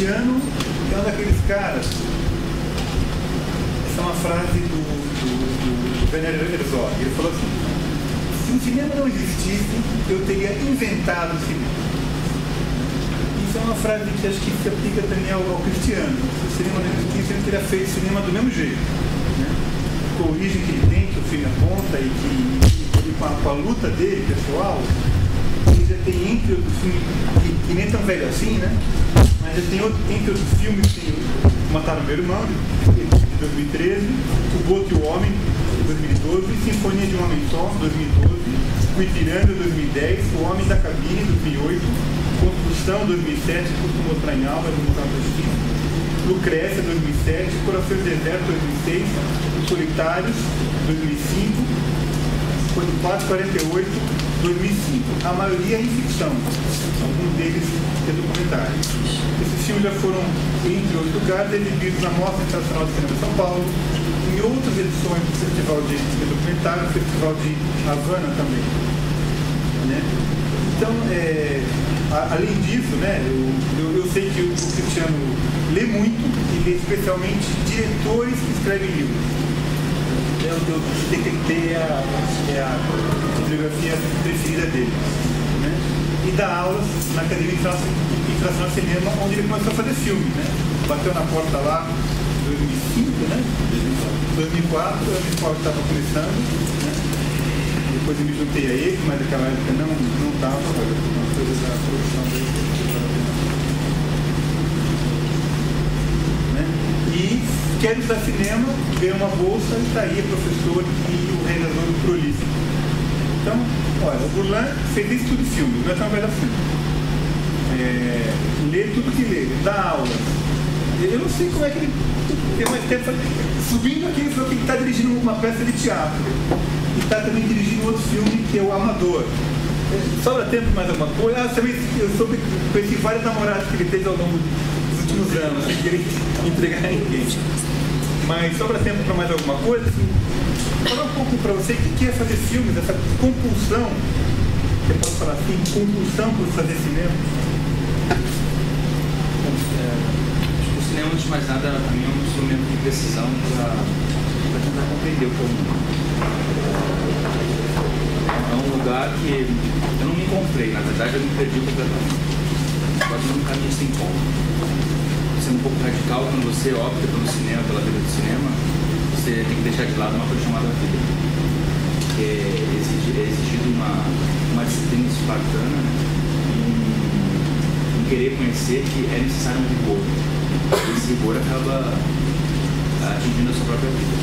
Cristiano é um daqueles caras. Essa é uma frase do Werner Herzog. Ele falou assim: se o cinema não existisse, eu teria inventado o cinema. Isso é uma frase que acho que se aplica também ao Cristiano. Se o cinema não existisse, ele teria feito cinema do mesmo jeito, né? Com a origem que ele tem, que o filme aponta, e com a luta dele, pessoal, ele já tem entre outros filmes, que nem tão velho assim, né? Mas já tem entre outros filmes, tem Mataram Meu Irmão, de 2013, O Boto e o Homem, de 2012, Sinfonia de um Homem Só, 2012, O Ipiranga, 2010, O Homem da Cabine, 2008, Construção, 2007, Curso Mostrar em Alma, do Museu Agostinho, Lucrécia, 2007, Corações do Deserto, 2006, Os Solitários, 2005, 448, 2005. A maioria é em ficção, alguns deles é documentário. Esses filmes já foram, entre outros lugares, exibidos na Mostra Internacional de Cinema de São Paulo, em outras edições do Festival de Documentário, no Festival de Havana também, né? Então, além disso, né, eu sei que o Cristiano lê muito, e lê especialmente diretores que escrevem livros. Eu detectei a bibliografia preferida dele, né? E dá aulas na Academia Internacional de Cinema, onde ele começou a fazer filme, né? Bateu na porta lá em 2005, né? 2004, eu estava começando, né? Depois eu me juntei a ele, mas naquela época não estava uma coisa da produção dele, né? E quer estudar cinema, ganha uma bolsa e está aí, professor e o realizador do Prolífico. Então, olha, o Burlan fez isso tudo de filme, não é tão velho assim. Lê tudo que lê, dá aula. Eu não sei como é que ele tem mais tempo. Subindo aqui, ele falou que ele está dirigindo uma peça de teatro e está também dirigindo outro filme que é O Amador. Sobra tempo mais alguma coisa? Eu conheci vários namorados que ele teve ao longo dos últimos anos, sem querer entregar a ninguém. Mas sobra tempo para mais alguma coisa? Assim, falar um pouco para você o que é fazer filmes, essa compulsão, você pode falar assim, compulsão por fazer cinema? O cinema, antes de mais nada, para mim é um instrumento de precisão para tentar compreender o que é o mundo. É um lugar que eu não me encontrei, na verdade eu me perdi completamente. Quase num caminho sem encontro. Sendo um pouco radical, quando você opta pelo cinema, pela vida do cinema, você tem que deixar de lado uma coisa chamada vida. Que é exigido uma disciplina espartana, né? Um querer conhecer que é necessário um rigor. Esse rigor acaba atingindo a sua própria vida.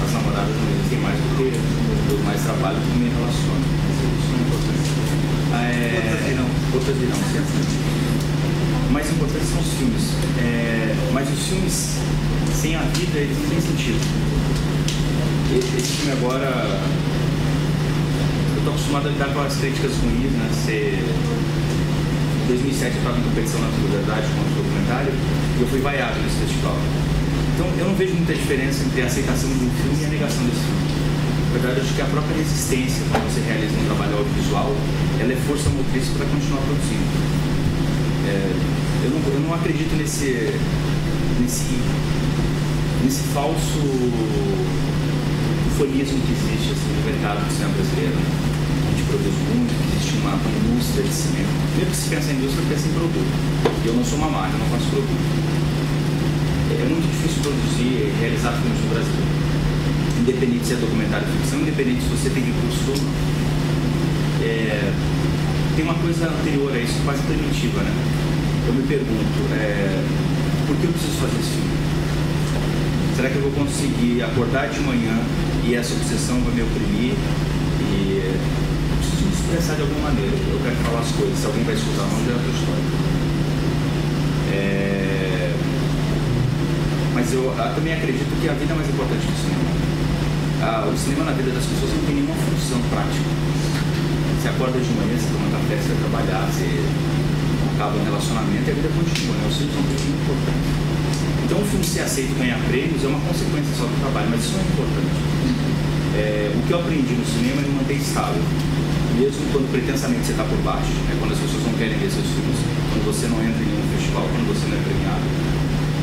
As namoradas não existem mais do que eu mais trabalho do que me relaciono. Isso é importante. Outras virão, sempre. O mais importante são os filmes, mas os filmes sem a vida, eles não têm sentido. Esse filme agora, eu estou acostumado a lidar com as críticas ruins, né? Em 2007 eu estava em competição na Verdade contra o documentário e eu fui vaiado nesse festival. Então eu não vejo muita diferença entre a aceitação de um filme e a negação desse filme. Na verdade, eu acho que a própria resistência, quando você realiza um trabalho audiovisual, ela é força motriz para continuar produzindo. Eu não acredito nesse falso ufonismo que existe assim, no mercado do cinema brasileiro. A gente produz muito, existe uma indústria de cinema. Primeiro que se pensa em indústria, pensa em produto. Eu não sou uma máquina, eu não faço produto. É muito difícil produzir e realizar filmes no Brasil. Independente se é documentário ou ficção, independente se você tem recursos ou não. Tem uma coisa anterior a isso, quase primitiva, né? Eu me pergunto, por que eu preciso fazer esse filme? Será que eu vou conseguir acordar de manhã e essa obsessão vai me oprimir? E eu preciso me expressar de alguma maneira. Eu quero falar as coisas, se alguém vai escutar ou não, já é outra história. Mas eu também acredito que a vida é mais importante que o cinema. O cinema na vida das pessoas não tem nenhuma função prática. Você acorda de manhã, você toma café, você vai trabalhar, você acaba um relacionamento e a vida continua, né? Os filmes são muito importantes. Então o filme ser aceito e ganhar prêmios é uma consequência só do trabalho, mas isso não é importante. O que eu aprendi no cinema é me manter estável. Mesmo quando pretensamente você está por baixo, né? Quando as pessoas não querem ver seus filmes, quando você não entra em nenhum festival, quando você não é premiado,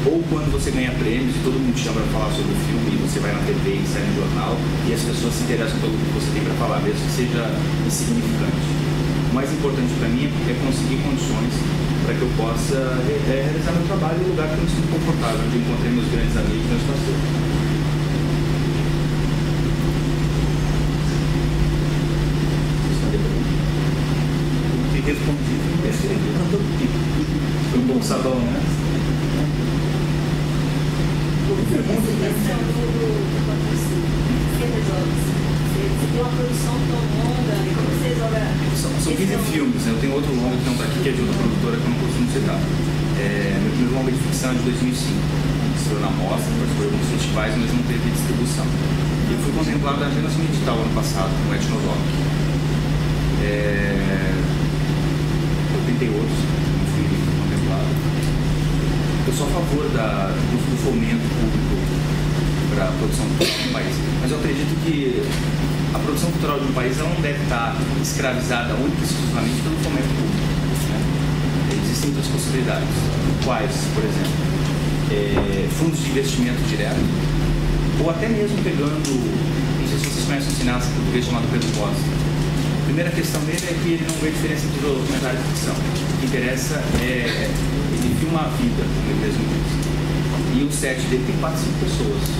ou quando você ganha prêmios e todo mundo te chama para falar sobre o filme e você vai na TV e sai no jornal e as pessoas se interessam pelo que você tem para falar, mesmo que seja insignificante. O mais importante para mim é conseguir condições para que eu possa realizar meu trabalho em um lugar que eu me sinto confortável, onde eu encontrei meus grandes amigos e meus parceiros. Respondi, foi um bom sabão, né? São 15 filmes, né? Eu tenho outro longa que não está aqui, que é de outra produtora que eu não costumo citar. Meu primeiro longa de ficção é de 2005. Estreou na mostra, participou de alguns festivais, mas não teve distribuição. E eu fui contemplado na Agência Digital ano passado, com o Etnodoc. Eu tentei outros, não fui contemplado. Eu sou a favor do fomento público para a produção cultural de um país, mas eu acredito que a produção cultural de um país ela não deve estar escravizada única e exclusivamente pelo fomento público, né? Existem outras possibilidades, quais, por exemplo, fundos de investimento direto, ou até mesmo pegando, não sei se vocês conhecem um cineasta português chamado Pedro Costa. A primeira questão dele é que ele não vê diferença entre documentário e ficção. O que interessa é ele filma a vida, como ele mesmo diz. E o set dele tem 4, 5 pessoas.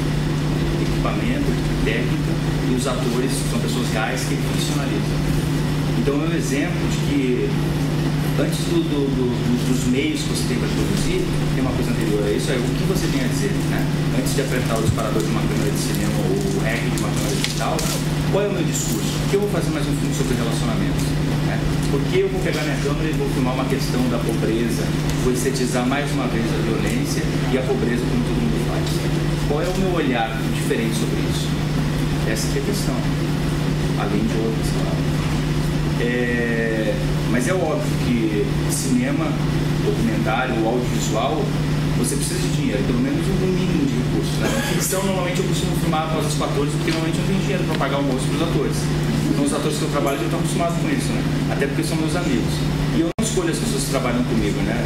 Equipamento, técnica, e os atores são pessoas reais que ele ficcionaliza. Então é um exemplo de que antes dos meios que você tem para produzir, tem uma coisa anterior a isso, é o que você tem a dizer, né? Antes de apertar o disparador de uma câmera de cinema ou o REC de uma câmera digital, qual é o meu discurso? Por que eu vou fazer mais um filme sobre relacionamentos? Né? Por que eu vou pegar minha câmera e vou filmar uma questão da pobreza, vou estetizar mais uma vez a violência e a pobreza como todo mundo faz? Qual é o meu olhar diferente sobre isso? Essa é a questão, além de outras, claro. Mas é óbvio que cinema, documentário, audiovisual, você precisa de dinheiro, pelo menos um mínimo de recursos, né? Ficção, normalmente eu costumo filmar após as 14, porque normalmente eu não tenho dinheiro para pagar o almoço para os atores. Então os atores que eu trabalho já estão acostumados com isso, né? Até porque são meus amigos. E eu não escolho as pessoas que trabalham comigo, né?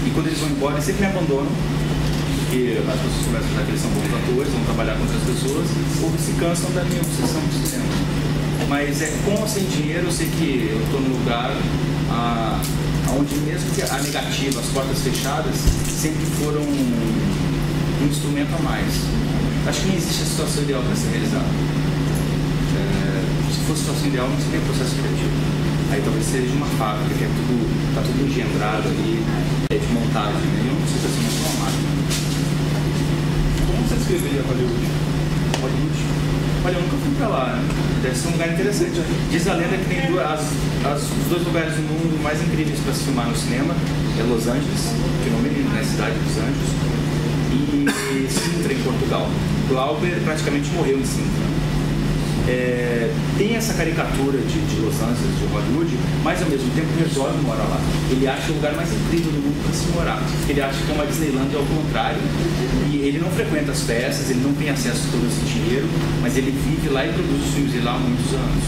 E quando eles vão embora, eles sempre me abandonam, porque as pessoas começam a achar que eles são bons atores, vão trabalhar com outras pessoas, ou se cansam da minha obsessão do cinema. Mas com ou sem dinheiro, eu sei que eu estou num lugar onde mesmo que a negativa, as portas fechadas, sempre foram um instrumento a mais. Acho que nem existe a situação ideal para ser realizada. Se fosse a situação ideal, não seria processo criativo. Aí talvez seja uma fábrica que está tudo engendrado ali, de montagem, né? E eu não preciso assim, uma máquina. Como você descreveria Hollywood? Olha, eu nunca fui pra lá, né? Deve ser um lugar interessante. Diz a lenda que tem os dois lugares do mundo mais incríveis para se filmar no cinema é Los Angeles, que é o menino, né? Cidade dos Anjos, e Sintra, em Portugal. Glauber praticamente morreu em Sintra. Tem essa caricatura de Los Angeles, de Hollywood, mas ao mesmo tempo resolve morar lá. Ele acha o lugar mais incrível do mundo para se morar. Ele acha que é uma Disneyland ao contrário. E ele não frequenta as festas, ele não tem acesso a todo esse dinheiro, mas ele vive lá e produz os filmes de lá há muitos anos.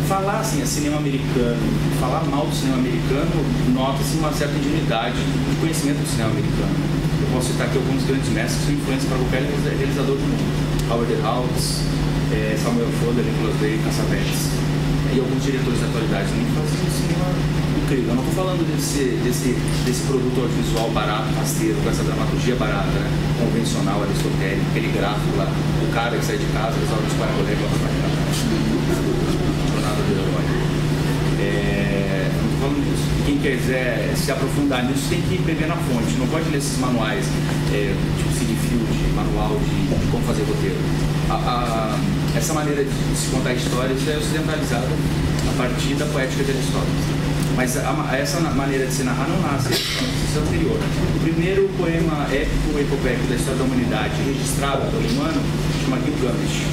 Falar assim, cinema americano, falar mal do cinema americano, nota-se uma certa ingenuidade de conhecimento do cinema americano. Eu posso citar aqui alguns grandes mestres que são influência para qualquer realizador do mundo. Howard Hawks, Samuel Fuller, Nicolas Day, Cassavetes. E alguns diretores da atualidade também fazem um cinema incrível. Eu não estou falando desse produto audiovisual barato, rasteiro, com essa dramaturgia barata, né? Convencional, aristotélica, aquele gráfico lá, o cara que sai de casa, resolve disparar o colega para a jornada do herói. Não estou falando disso. Quem quiser se aprofundar nisso tem que beber na fonte. Não pode ler esses manuais, tipo Cinefield, manual de como fazer roteiro. Essa maneira de se contar histórias é ocidentalizada a partir da poética de Aristóteles. Mas essa maneira de se narrar não nasce, isso é anterior. O primeiro poema épico epopeico da história da humanidade registrado pelo humano chama Gilgamesh.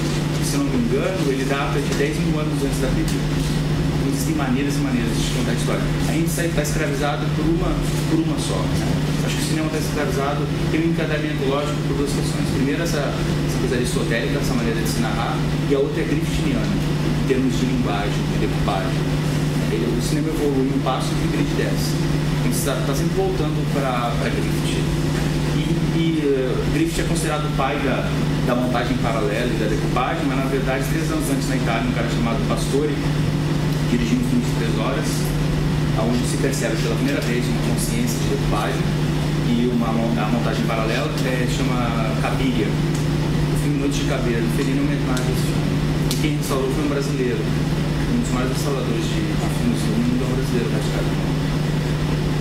Se não me engano, ele data de 10 mil anos antes da Bíblia. Existem maneiras e maneiras de contar a história. A gente está escravizado por uma só. Né? Acho que o cinema está escravizado, tem um encadeamento lógico por duas questões. Primeiro, essa coisa aristotélica, essa maneira de se narrar, e a outra é griftiniana. termos de linguagem, de decupagem. O cinema evolui um passo e o grid desce. A gente está sempre voltando para Griffith. Griffith é considerado o pai da montagem paralela e da decupagem, mas na verdade 3 anos antes na Itália um cara chamado Pastore dirigiu um filme de 3 horas, onde se percebe pela primeira vez uma consciência de decupagem e a montagem paralela chama Cabiria. O filme Noite de Cabiria, referindo uma homenagem a esse filme. E quem restaurou foi um brasileiro, um dos mais restauradores de filmes do mundo, é um brasileiro praticado.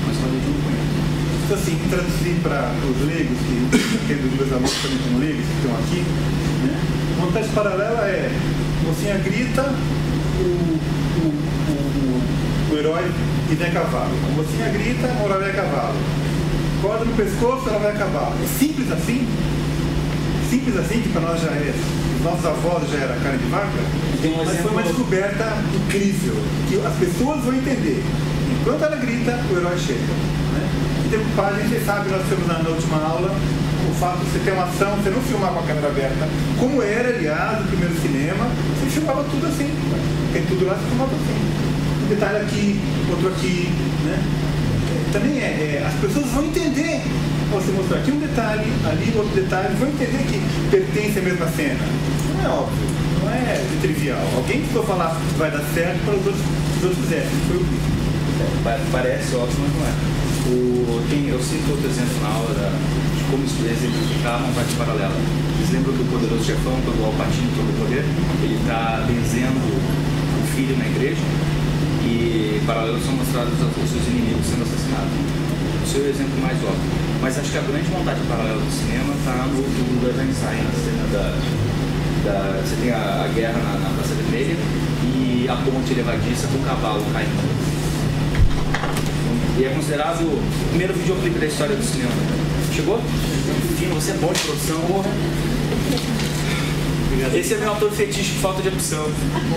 Mas quando a gente não conhece. Então, assim, traduzir para os leigos, que aqueles meus alunos também são leigos, que estão aqui, né? Montagem paralela é: mocinha grita, o herói e vem a cavalo. A mocinha grita, o herói vai a cavalo. Corda no pescoço, ela vai a cavalo. É simples assim, que para nós já é. Os nossos avós já era carne de vaca, mas foi uma descoberta incrível, que as pessoas vão entender. Enquanto ela grita, o herói chega. Né? E decupagem, você sabe, nós temos na última aula o fato de você ter uma ação, você não filmar com a câmera aberta, como era, aliás, o primeiro cinema, você filmava tudo assim. Tem tudo lá, você filmava assim. Um detalhe aqui, outro aqui, né? Também as pessoas vão entender. Você mostrar aqui um detalhe, ali outro detalhe, vão entender que pertence à mesma cena. Não é óbvio, não é trivial. Alguém que for falar vai dar certo para os outros fizerem. Foi o que. Parece óbvio, mas não é. Eu cito outro exemplo na aula de como exemplificar a montagem paralela. Vocês lembram do Poderoso Chefão, quando o Al Pacino toma o poder? Ele está benzendo o filho na igreja e paralelos são mostrados os seus inimigos sendo assassinados. Esse é o exemplo mais óbvio. Mas acho que a grande montagem paralela do cinema está no do Einstein, na cena você tem a guerra na Praça Vermelha e a ponte levadiça com o cavalo caindo. E é considerado o primeiro videoclipe da história do cinema. Chegou? Enfim, você é bom de produção. Esse é meu autor fetiche com falta de opção.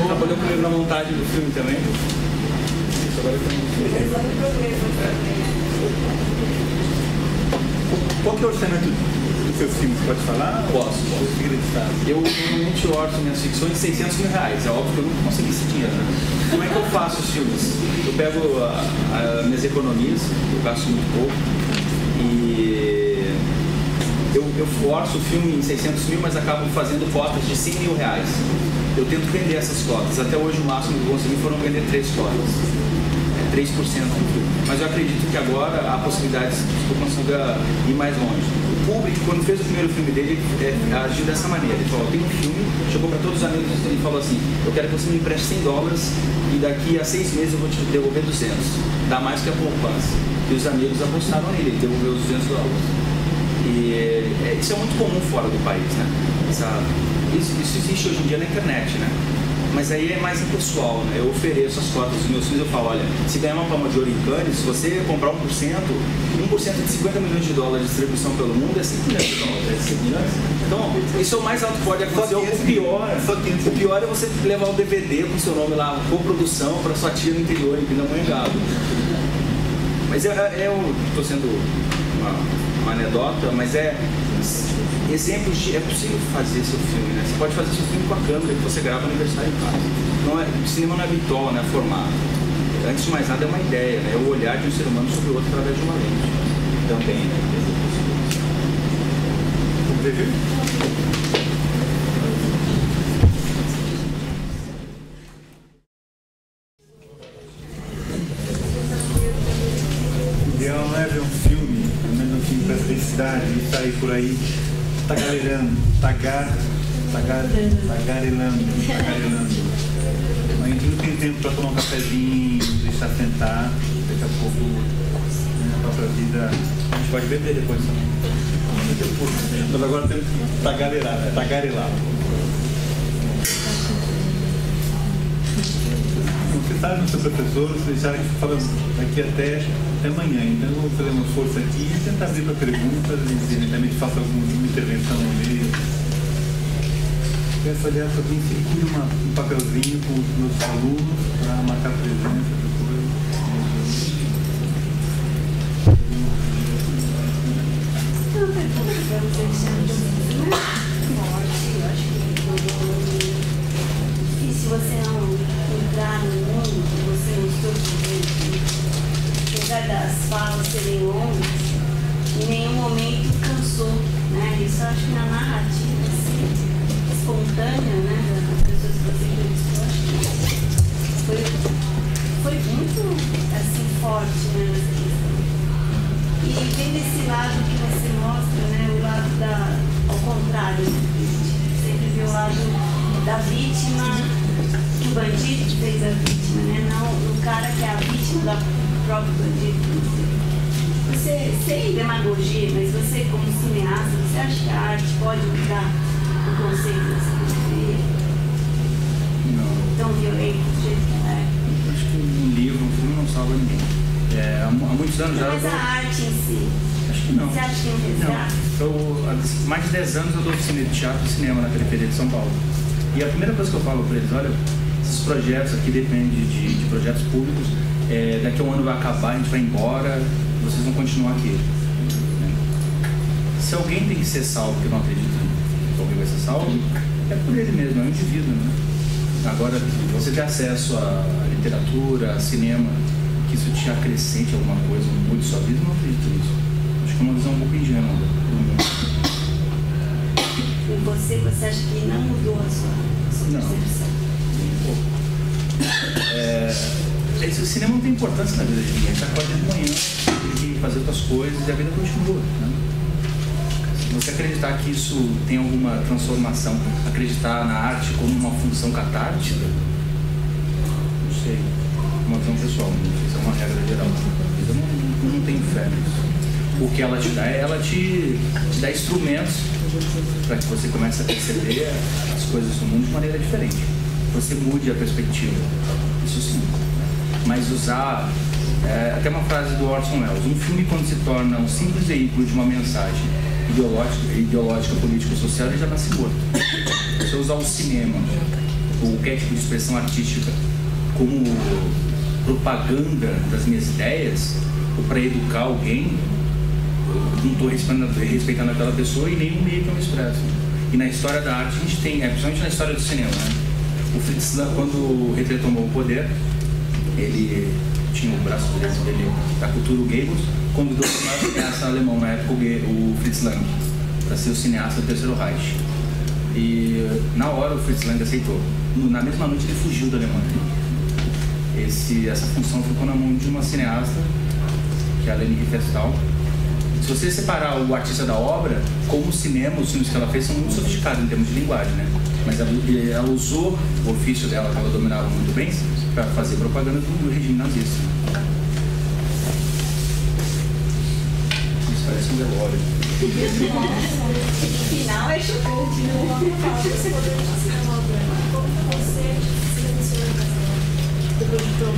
Trabalhou comigo na montagem do filme também. Qual que é o orçamento dos seus filmes? Pode falar? Posso. Eu normalmente orço minhas ficções de 600 mil reais. É óbvio que eu nunca consegui esse dinheiro. Né? Como é que eu faço os filmes? Eu pego minhas economias, eu gasto muito pouco, e eu forço o filme em 600 mil, mas acabo fazendo cotas de 100 mil reais. Eu tento vender essas cotas. Até hoje o máximo que eu consegui foram vender 3 cotas. 3% do filme. Mas eu acredito que agora há possibilidades de que eu consiga ir mais longe. O Kubrick, quando fez o primeiro filme dele, agiu dessa maneira. Ele falou: tem um filme, chegou para todos os amigos e falou assim: eu quero que você me empreste $100 e daqui a 6 meses eu vou te devolver 200. Dá mais que a poupança. E os amigos apostaram nele, ele devolveu os $200. E isso é muito comum fora do país, né? Isso existe hoje em dia na internet, né? Mas aí é mais impessoal, né? Eu ofereço as cotas dos meus filhos, eu falo: olha, se ganhar uma palma de ouro em Cannes, se você comprar 1% de 50 milhões de dólares de distribuição pelo mundo é 5 milhões de dólares, é 5 milhões. Então, isso é o mais alto que pode acontecer. O pior é você levar o DVD com o seu nome lá, coprodução, para sua tia no interior, em Pindamonhangaba. Mas eu estou sendo uma anedota, mas exemplos de é possível fazer seu filme, né? Você pode fazer seu filme com a câmera que você grava no aniversário em casa. O cinema não é bitola, não é formato. Antes de mais nada é uma ideia, né? É o olhar de um ser humano sobre o outro através de uma lente. Também, né? Vamos ver? O ideal não é ver um filme, pelo menos um filme para felicidade, e sair por aí tagarelando. A gente não tem tempo para tomar um cafezinho, deixar sentar, daqui a pouco, né, a própria vida. A gente pode beber depois também. Mas agora temos que tagarelar. Você sabe, no seu professor, vocês deixaram que falando daqui até amanhã. Então eu vou fazer uma força aqui e tentar abrir para perguntas e eventualmente faço alguma intervenção no meio. Peço, aliás, que alguém circule um papelzinho com os meus alunos para marcar presença depois. Uma pergunta para você, e se você não lado, né? A gente sempre vê o lado da vítima, que o bandido fez a vítima, né? Não o cara que é a vítima do próprio bandido. Você, sem demagogia, mas você como cineasta, você acha que a arte pode mudar o conceito dessa periferia? Não. Tão violento do jeito que ela é? Acho que um livro, um filme não salva ninguém. Há muitos anos já... Mas a arte em si? Acho que não. Você acha que é um resgate? Há mais de 10 anos eu dou oficina de teatro e cinema na periferia de São Paulo. E a primeira coisa que eu falo para eles, olha, esses projetos aqui dependem de projetos públicos, daqui a um ano vai acabar, a gente vai embora, vocês vão continuar aqui. Se alguém tem que ser salvo, porque eu não acredito que alguém vai ser salvo, é por ele mesmo, é um indivíduo, né? Agora, você ter acesso à literatura, a cinema, que isso te acrescente alguma coisa, mude sua vida, eu não acredito nisso. Acho que é uma visão um pouco ingênua do mundo. E você acha que não mudou a sua percepção? O cinema não tem importância na vida de ninguém. A gente acorda de manhã, tem que fazer outras coisas e a vida continua, né? Se você acreditar que isso tem alguma transformação, acreditar na arte como uma função catártica, não sei, uma visão pessoal, não sei se é uma regra geral, mas eu não tenho fé nisso. O que ela te dá ela te dá instrumentos para que você comece a perceber as coisas do mundo de maneira diferente. Você mude a perspectiva, isso sim. Mas usar, até uma frase do Orson Welles, um filme quando se torna um simples veículo de uma mensagem ideológica, política-social, ele já nasce morto. Se eu usar o cinema, ou qualquer tipo de expressão artística, como propaganda das minhas ideias, ou para educar alguém, eu não estou respeitando aquela pessoa e nem o meio que eu me expresso. E na história da arte a gente tem, principalmente na história do cinema, né? O Fritz Lang, quando o Hitler tomou o poder, ele tinha o braço direito dele da cultura, o Goebbels, convidou o maior cineasta alemão na época, o Fritz Lang, para ser o cineasta do Terceiro Reich. E na hora o Fritz Lang aceitou. Na mesma noite ele fugiu da Alemanha. Essa função ficou na mão de uma cineasta, que é a Leni Riefenstahl. Se você separar o artista da obra, como o cinema, os filmes que ela fez são muito sofisticados em termos de linguagem, né? Mas ela usou o ofício dela, que ela dominava muito bem, para fazer propaganda do regime nazista. Isso parece um velório. O final é chocante, né? Como que você se relaciona com essa produtor?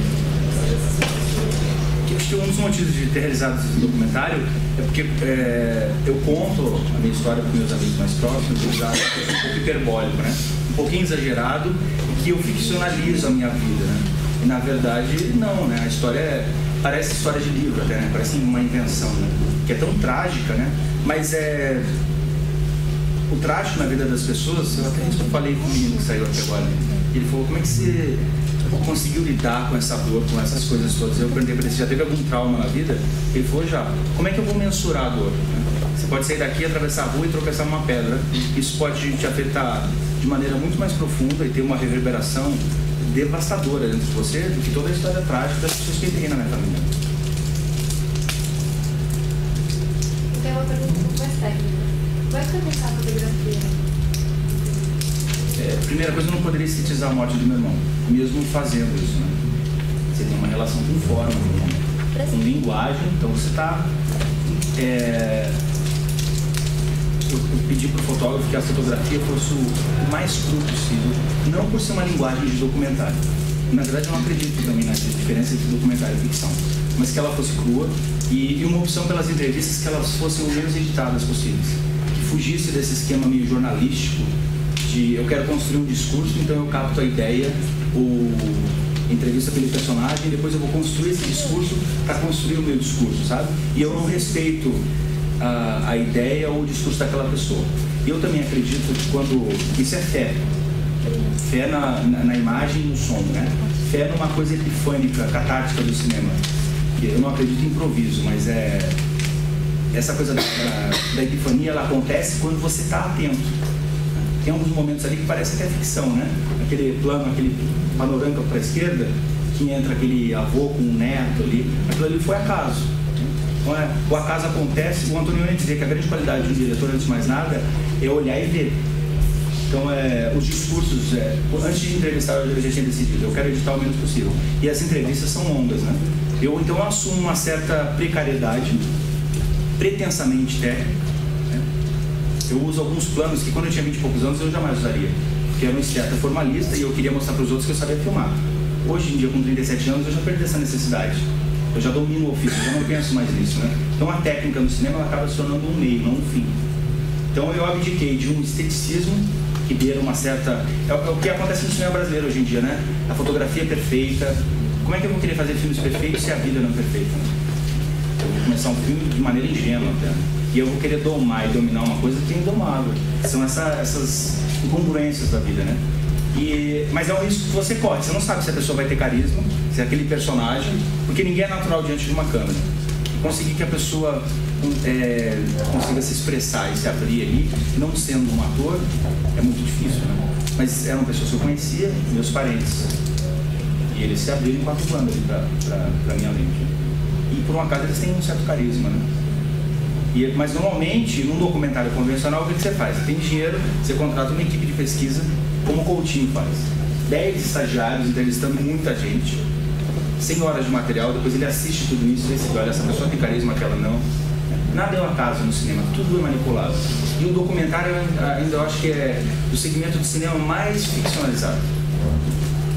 Acho que um dos motivos de ter realizado esse documentário é porque eu conto a minha história com meus amigos mais próximos, um pouco hiperbólico, né? Um pouquinho exagerado, e que eu ficcionalizo a minha vida, né? E na verdade, não, né? A história parece história de livro até, né? Parece uma invenção, né? Que é tão trágica, né? Mas o trágico na vida das pessoas, eu até falei com o menino que saiu aqui agora, ele falou, como é que você conseguiu lidar com essa dor, com essas coisas todas? Eu perguntei para ele, já teve algum trauma na vida? Ele falou, já. Como é que eu vou mensurar a dor? Você pode sair daqui, atravessar a rua e tropeçar numa pedra. Isso pode te afetar de maneira muito mais profunda e ter uma reverberação devastadora dentro de você do que toda a história trágica das pessoas que tem na minha família. Eu tenho uma pergunta um pouco mais técnica. Como é que foi pensar a fotografia? Primeira coisa, eu não poderia sintetizar a morte do meu irmão, mesmo fazendo isso, né? Você tem uma relação com forma, com linguagem, então você está... Eu pedi para o fotógrafo que a fotografia fosse o mais cru possível, não por ser uma linguagem de documentário. Na verdade, eu não acredito também na diferença entre documentário e ficção, mas que ela fosse crua e uma opção pelas entrevistas que elas fossem o menos editadas possíveis, que fugisse desse esquema meio jornalístico de eu quero construir um discurso, então eu capto a ideia, entrevista pelo personagem, e depois eu vou construir esse discurso para construir o meu discurso, sabe? E eu não respeito a ideia ou o discurso daquela pessoa. Eu também acredito que quando... Isso é fé. Fé na imagem e no som, né? Fé numa coisa epifânica, catártica do cinema. Eu não acredito em improviso, mas essa coisa da epifania, ela acontece quando você está atento. Tem alguns momentos ali que parece que é ficção, né? Aquele plano, aquele panorâmico para a esquerda, que entra aquele avô com um neto ali, aquilo ali foi acaso. Então, o acaso acontece. O Antonioni dizia que a grande qualidade de um diretor, antes de mais nada, é olhar e ver. Então, os discursos, antes de entrevistar, eu já tinha decidido, eu quero editar o menos possível. E as entrevistas são longas, né? Eu, então, assumo uma certa precariedade, pretensamente técnica, né? Eu uso alguns planos que, quando eu tinha 20 e poucos anos, eu jamais usaria. Porque era um esteta formalista e eu queria mostrar para os outros que eu sabia filmar. Hoje em dia, com 37 anos, eu já perdi essa necessidade. Eu já domino o ofício, eu já não penso mais nisso, né? Então, a técnica no cinema ela acaba se tornando um meio, não um fim. Então, eu abdiquei de um esteticismo que beira uma certa... É o que acontece no cinema brasileiro hoje em dia, né? A fotografia perfeita. Como é que eu vou querer fazer filmes perfeitos se a vida não é perfeita? Né? Eu vou começar um filme de maneira ingênua até. E eu vou querer domar e dominar uma coisa que é indomável. São essas incongruências da vida, né? Mas é um risco que você corre. Você não sabe se a pessoa vai ter carisma, se é aquele personagem, porque ninguém é natural diante de uma câmera. Conseguir que a pessoa consiga se expressar e se abrir ali, não sendo um ator, é muito difícil, né? Mas eram pessoas que eu conhecia, meus parentes. E eles se abriram em 4 planos para minha lente. E por um acaso eles têm um certo carisma, né? Mas normalmente, num documentário convencional, o que você faz? Você tem dinheiro, você contrata uma equipe de pesquisa, como o Coutinho faz. 10 estagiários entrevistando muita gente, 100 horas de material, depois ele assiste tudo isso e diz, olha, essa pessoa tem carisma, aquela não. Nada é um acaso no cinema, tudo é manipulado. E o documentário ainda eu acho que é do segmento de cinema mais ficcionalizado.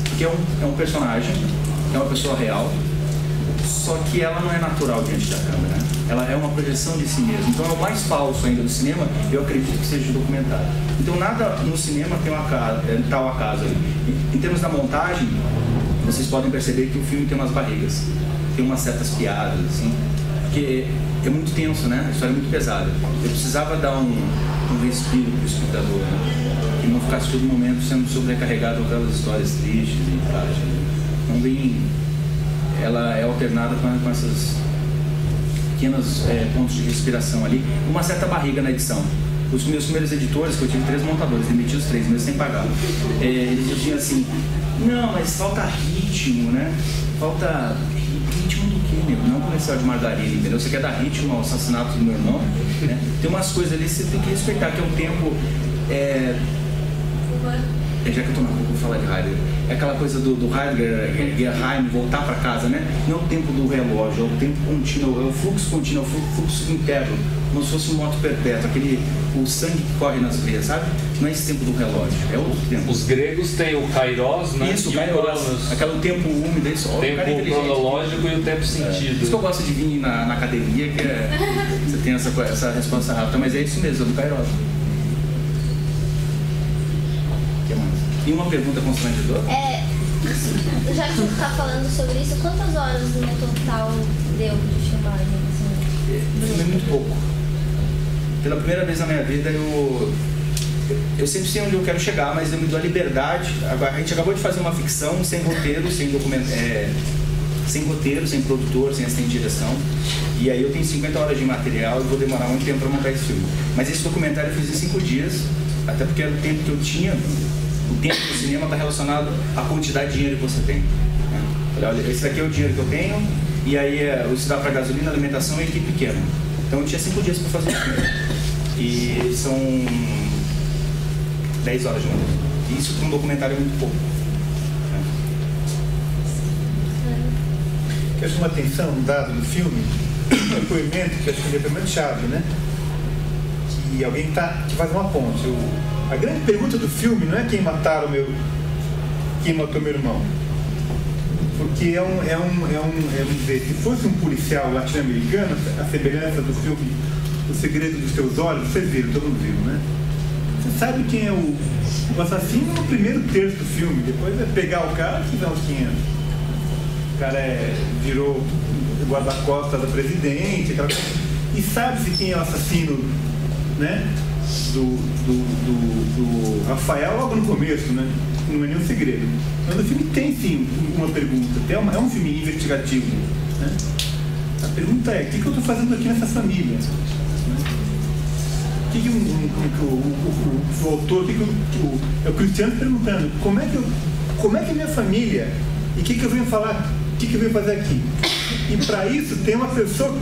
Porque é um personagem, é uma pessoa real, só que ela não é natural diante da câmera, né? Ela é uma projeção de si mesma. Então é o mais falso ainda do cinema, eu acredito que seja o documentário. Então nada no cinema tem tal acaso ali. Em termos da montagem, vocês podem perceber que o filme tem umas barrigas, tem umas certas piadas, assim, porque é muito tenso, né? A história é muito pesada. Eu precisava dar um respiro para o espectador, né? Que não ficasse todo momento sendo sobrecarregado com aquelas histórias tristes e trágicas. Não vem... Ela é alternada com essas pequenos pontos de respiração ali, uma certa barriga na edição. Os meus primeiros editores, que eu tive 3 montadores, demiti os 3 meses sem pagar. Eles diziam assim, não, mas falta ritmo, né? Falta ritmo do quê, meu? Não comercial de margarina, entendeu? Você quer dar ritmo ao assassinato do meu irmão, né? Tem umas coisas ali que você tem que respeitar, que é um tempo... já que eu tô na boca, vou falar de Heidegger. É aquela coisa do Heidegger, Gerheim, voltar para casa, né? Não é o tempo do relógio, é o tempo contínuo, é o fluxo contínuo, é o fluxo interno, como se fosse um moto perpétuo, o sangue que corre nas veias, sabe? Não é esse tempo do relógio, é outro tempo. Os gregos têm o kairos, né? Isso, o kairos, aquele tempo úmido, isso. O tempo cronológico e o tempo sentido. Por isso que eu gosto de vir na academia, que você tem essa resposta rápida, mas é isso mesmo, é do kairos. E uma pergunta constrangedora? Já que você está falando sobre isso, quantas horas no total deu de filmagem? Assim? É muito pouco. Pela primeira vez na minha vida, eu sempre sei onde eu quero chegar, mas eu me dou a liberdade. A gente acabou de fazer uma ficção sem roteiro, sem roteiro, sem produtor, sem assistente de direção. E aí eu tenho 50 horas de material e vou demorar muito tempo para montar esse filme. Mas esse documentário eu fiz em 5 dias, até porque era o tempo que eu tinha. O tempo do cinema está relacionado à quantidade de dinheiro que você tem. Olha, esse daqui é o dinheiro que eu tenho, e aí isso dá para gasolina, alimentação e equipe pequena. Então eu tinha 5 dias para fazer o filme. E são 10 horas de novo. Isso para um documentário é muito pouco. O que chama atenção, dado no filme, um depoimento que acho que é um depoimento chave, né? Que alguém que faz uma ponte. A grande pergunta do filme não é quem matou meu irmão. Porque se fosse um policial latino-americano, a semelhança do filme O Segredo dos Teus Olhos, vocês viram, todo mundo viu, né? Você sabe quem é o assassino no primeiro terço do filme, depois é pegar o cara que dá os 500. O cara virou guarda-costas da presidente, aquela coisa. E sabe-se quem é o assassino, né? Do Rafael logo no começo, né? Não é nenhum segredo. Mas o filme tem sim uma pergunta, é um filme investigativo, né? A pergunta é, o que eu estou fazendo aqui nessa família? O que o autor, é o Cristiano perguntando, como é que é minha família? E o que eu venho falar, o que eu venho fazer aqui? E para isso tem uma pessoa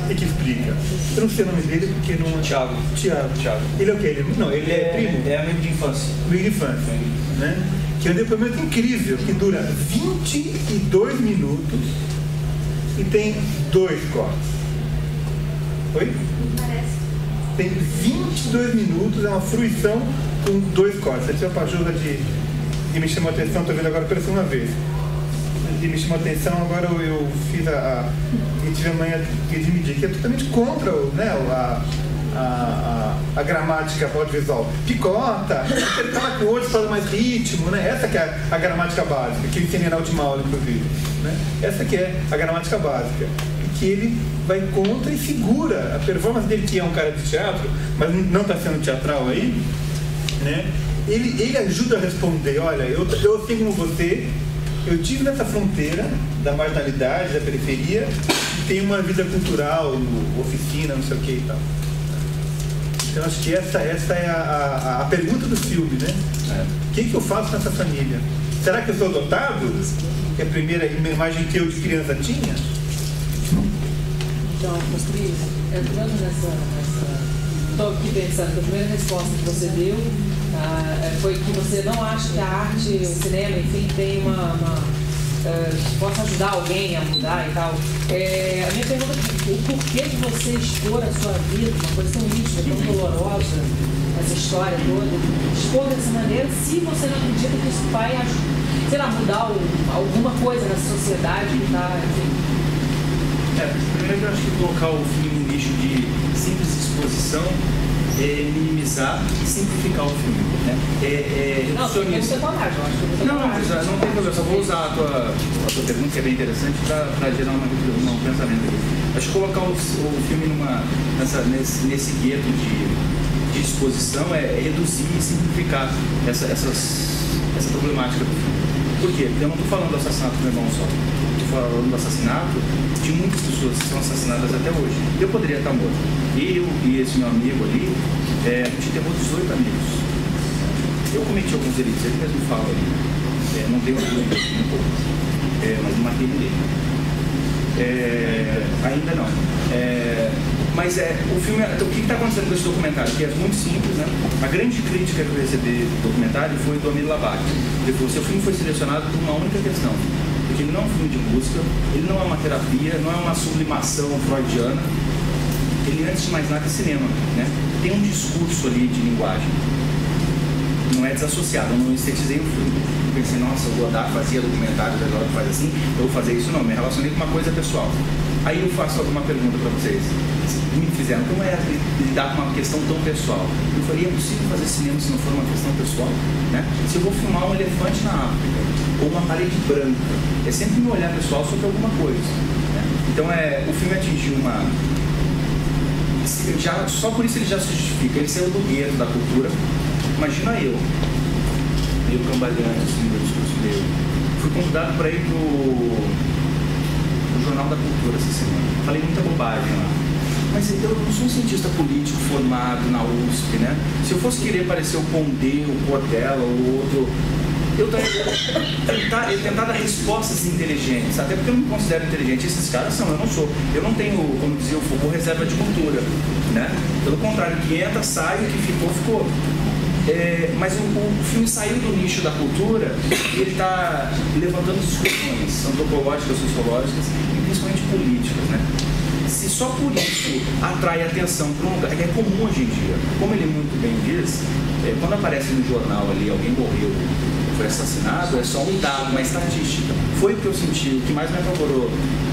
que explica. Eu não sei o nome dele porque não... Tiago. Ele é o quê? Ele é primo? É amigo de infância. Amigo de infância, né? Que é um depoimento incrível, que dura 22 minutos e tem 2 cortes. Oi? Parece. Tem 22 minutos, é uma fruição com 2 cortes. Essa é a pajuda de me chamou a atenção, estou vendo agora pela segunda vez. E me chamou a atenção, agora eu fiz e tive a manhã de medir, que é totalmente contra a gramática audiovisual. Picota, apertar com o outro para dar mais ritmo, né? Essa que é a gramática básica, que eu ensinei na última aula, inclusive. Né? Essa que é a gramática básica. Que ele vai contra e segura a performance dele, que é um cara de teatro, mas não está sendo teatral aí, né? Ele ajuda a responder, olha, eu assim como você, eu tive nessa fronteira da marginalidade, da periferia, e tenho uma vida cultural, oficina, não sei o que e tal. Então acho que essa é a pergunta do filme, né? O que eu faço nessa família? Será que eu sou adotado? Que é a primeira imagem que eu de criança tinha? Então, Costri, entrando nessa... Estou aqui pensando que a primeira resposta que você deu foi que você não acha que a arte, o cinema, enfim, tem possa ajudar alguém a mudar e tal. A minha pergunta é o porquê de você expor a sua vida, uma coisa tão íntima, tão dolorosa, essa história toda, expor dessa maneira, se você não acredita que isso vai, sei lá, mudar alguma coisa na sociedade que está, enfim. Primeiro eu acho que colocar o filme no nicho de simples exposição é minimizar e simplificar o filme. Né? Não tem problema, só vou usar a tua pergunta, que é bem interessante, para gerar um pensamento aqui. Acho que colocar o filme nesse gueto de exposição é reduzir e simplificar essa problemática do filme. Por quê? Porque eu não estou falando do assassinato do meu irmão só. Falando do assassinato de muitas pessoas que são assassinadas até hoje. Eu poderia estar morto. Eu e esse meu amigo ali, a gente teve 18 amigos. Eu cometi alguns delitos, ele mesmo fala ali. Não tenho orgulho, mas não matei ninguém. Ainda não. Mas o filme, o que está acontecendo com esse documentário? Que é muito simples, né? A grande crítica que eu recebi do documentário foi do Amir Labak. Ele falou: seu filme foi selecionado por uma única questão. Porque ele não é um filme de música, ele não é uma terapia, não é uma sublimação freudiana. Ele, antes de mais nada, é cinema, né? Tem um discurso ali de linguagem. Não é desassociado, eu não estetizei o filme. Eu pensei, nossa, o Godard fazia documentários, agora faz assim, eu vou fazer isso. Não, me relacionei com uma coisa pessoal. Aí eu faço alguma pergunta para vocês. Me fizeram, como é lidar com uma questão tão pessoal? Eu falei, é possível fazer cinema se não for uma questão pessoal? Né? Se eu vou filmar um elefante na África, ou uma parede branca, é sempre um olhar pessoal sobre alguma coisa. Né? Então o filme atingiu uma... só por isso ele já se justifica. Ele saiu do gueto da cultura. Imagina eu, meio cambaleante assim, meu discurso dele. Fui convidado para ir pro Jornal da Cultura essa semana. Falei muita bobagem lá. Mas eu não sou um cientista político formado na USP, né? Se eu fosse querer parecer o Pondé, o Portela ou outro, eu tentar dar respostas inteligentes, até porque eu não me considero inteligente. Esses caras são, eu não sou. Eu não tenho, como dizia o Foucault, reserva de cultura, né? Pelo contrário, que entra, sai, o que ficou. Mas o filme saiu do nicho da cultura e ele está levantando discussões antropológicas, sociológicas e principalmente políticas, né? Se só por isso atrai atenção para um lugar que é comum hoje em dia, como ele muito bem diz, quando aparece no jornal ali alguém morreu, foi assassinado, é só um dado, uma estatística. Foi o que eu senti, o que mais me apavorou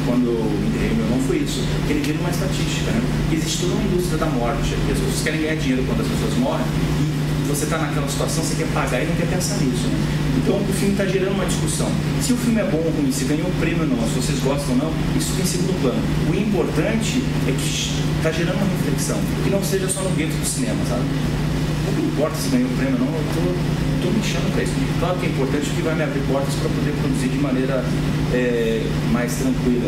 quando enterrei meu irmão foi isso, que ele vira uma estatística, né? Existe toda uma indústria da morte, que as pessoas querem ganhar dinheiro quando as pessoas morrem e você está naquela situação, você quer pagar e não quer pensar nisso, né? Então o filme está gerando uma discussão. Se o filme é bom ou ruim, se ganhou o prêmio ou não, se vocês gostam ou não, isso tem segundo plano. O importante é que está gerando uma reflexão, que não seja só no gueto do cinema, sabe? Não importa se ganhou o prêmio ou não, eu estou me chamando para isso. Claro que é importante, porque vai me abrir portas para poder produzir de maneira mais tranquila.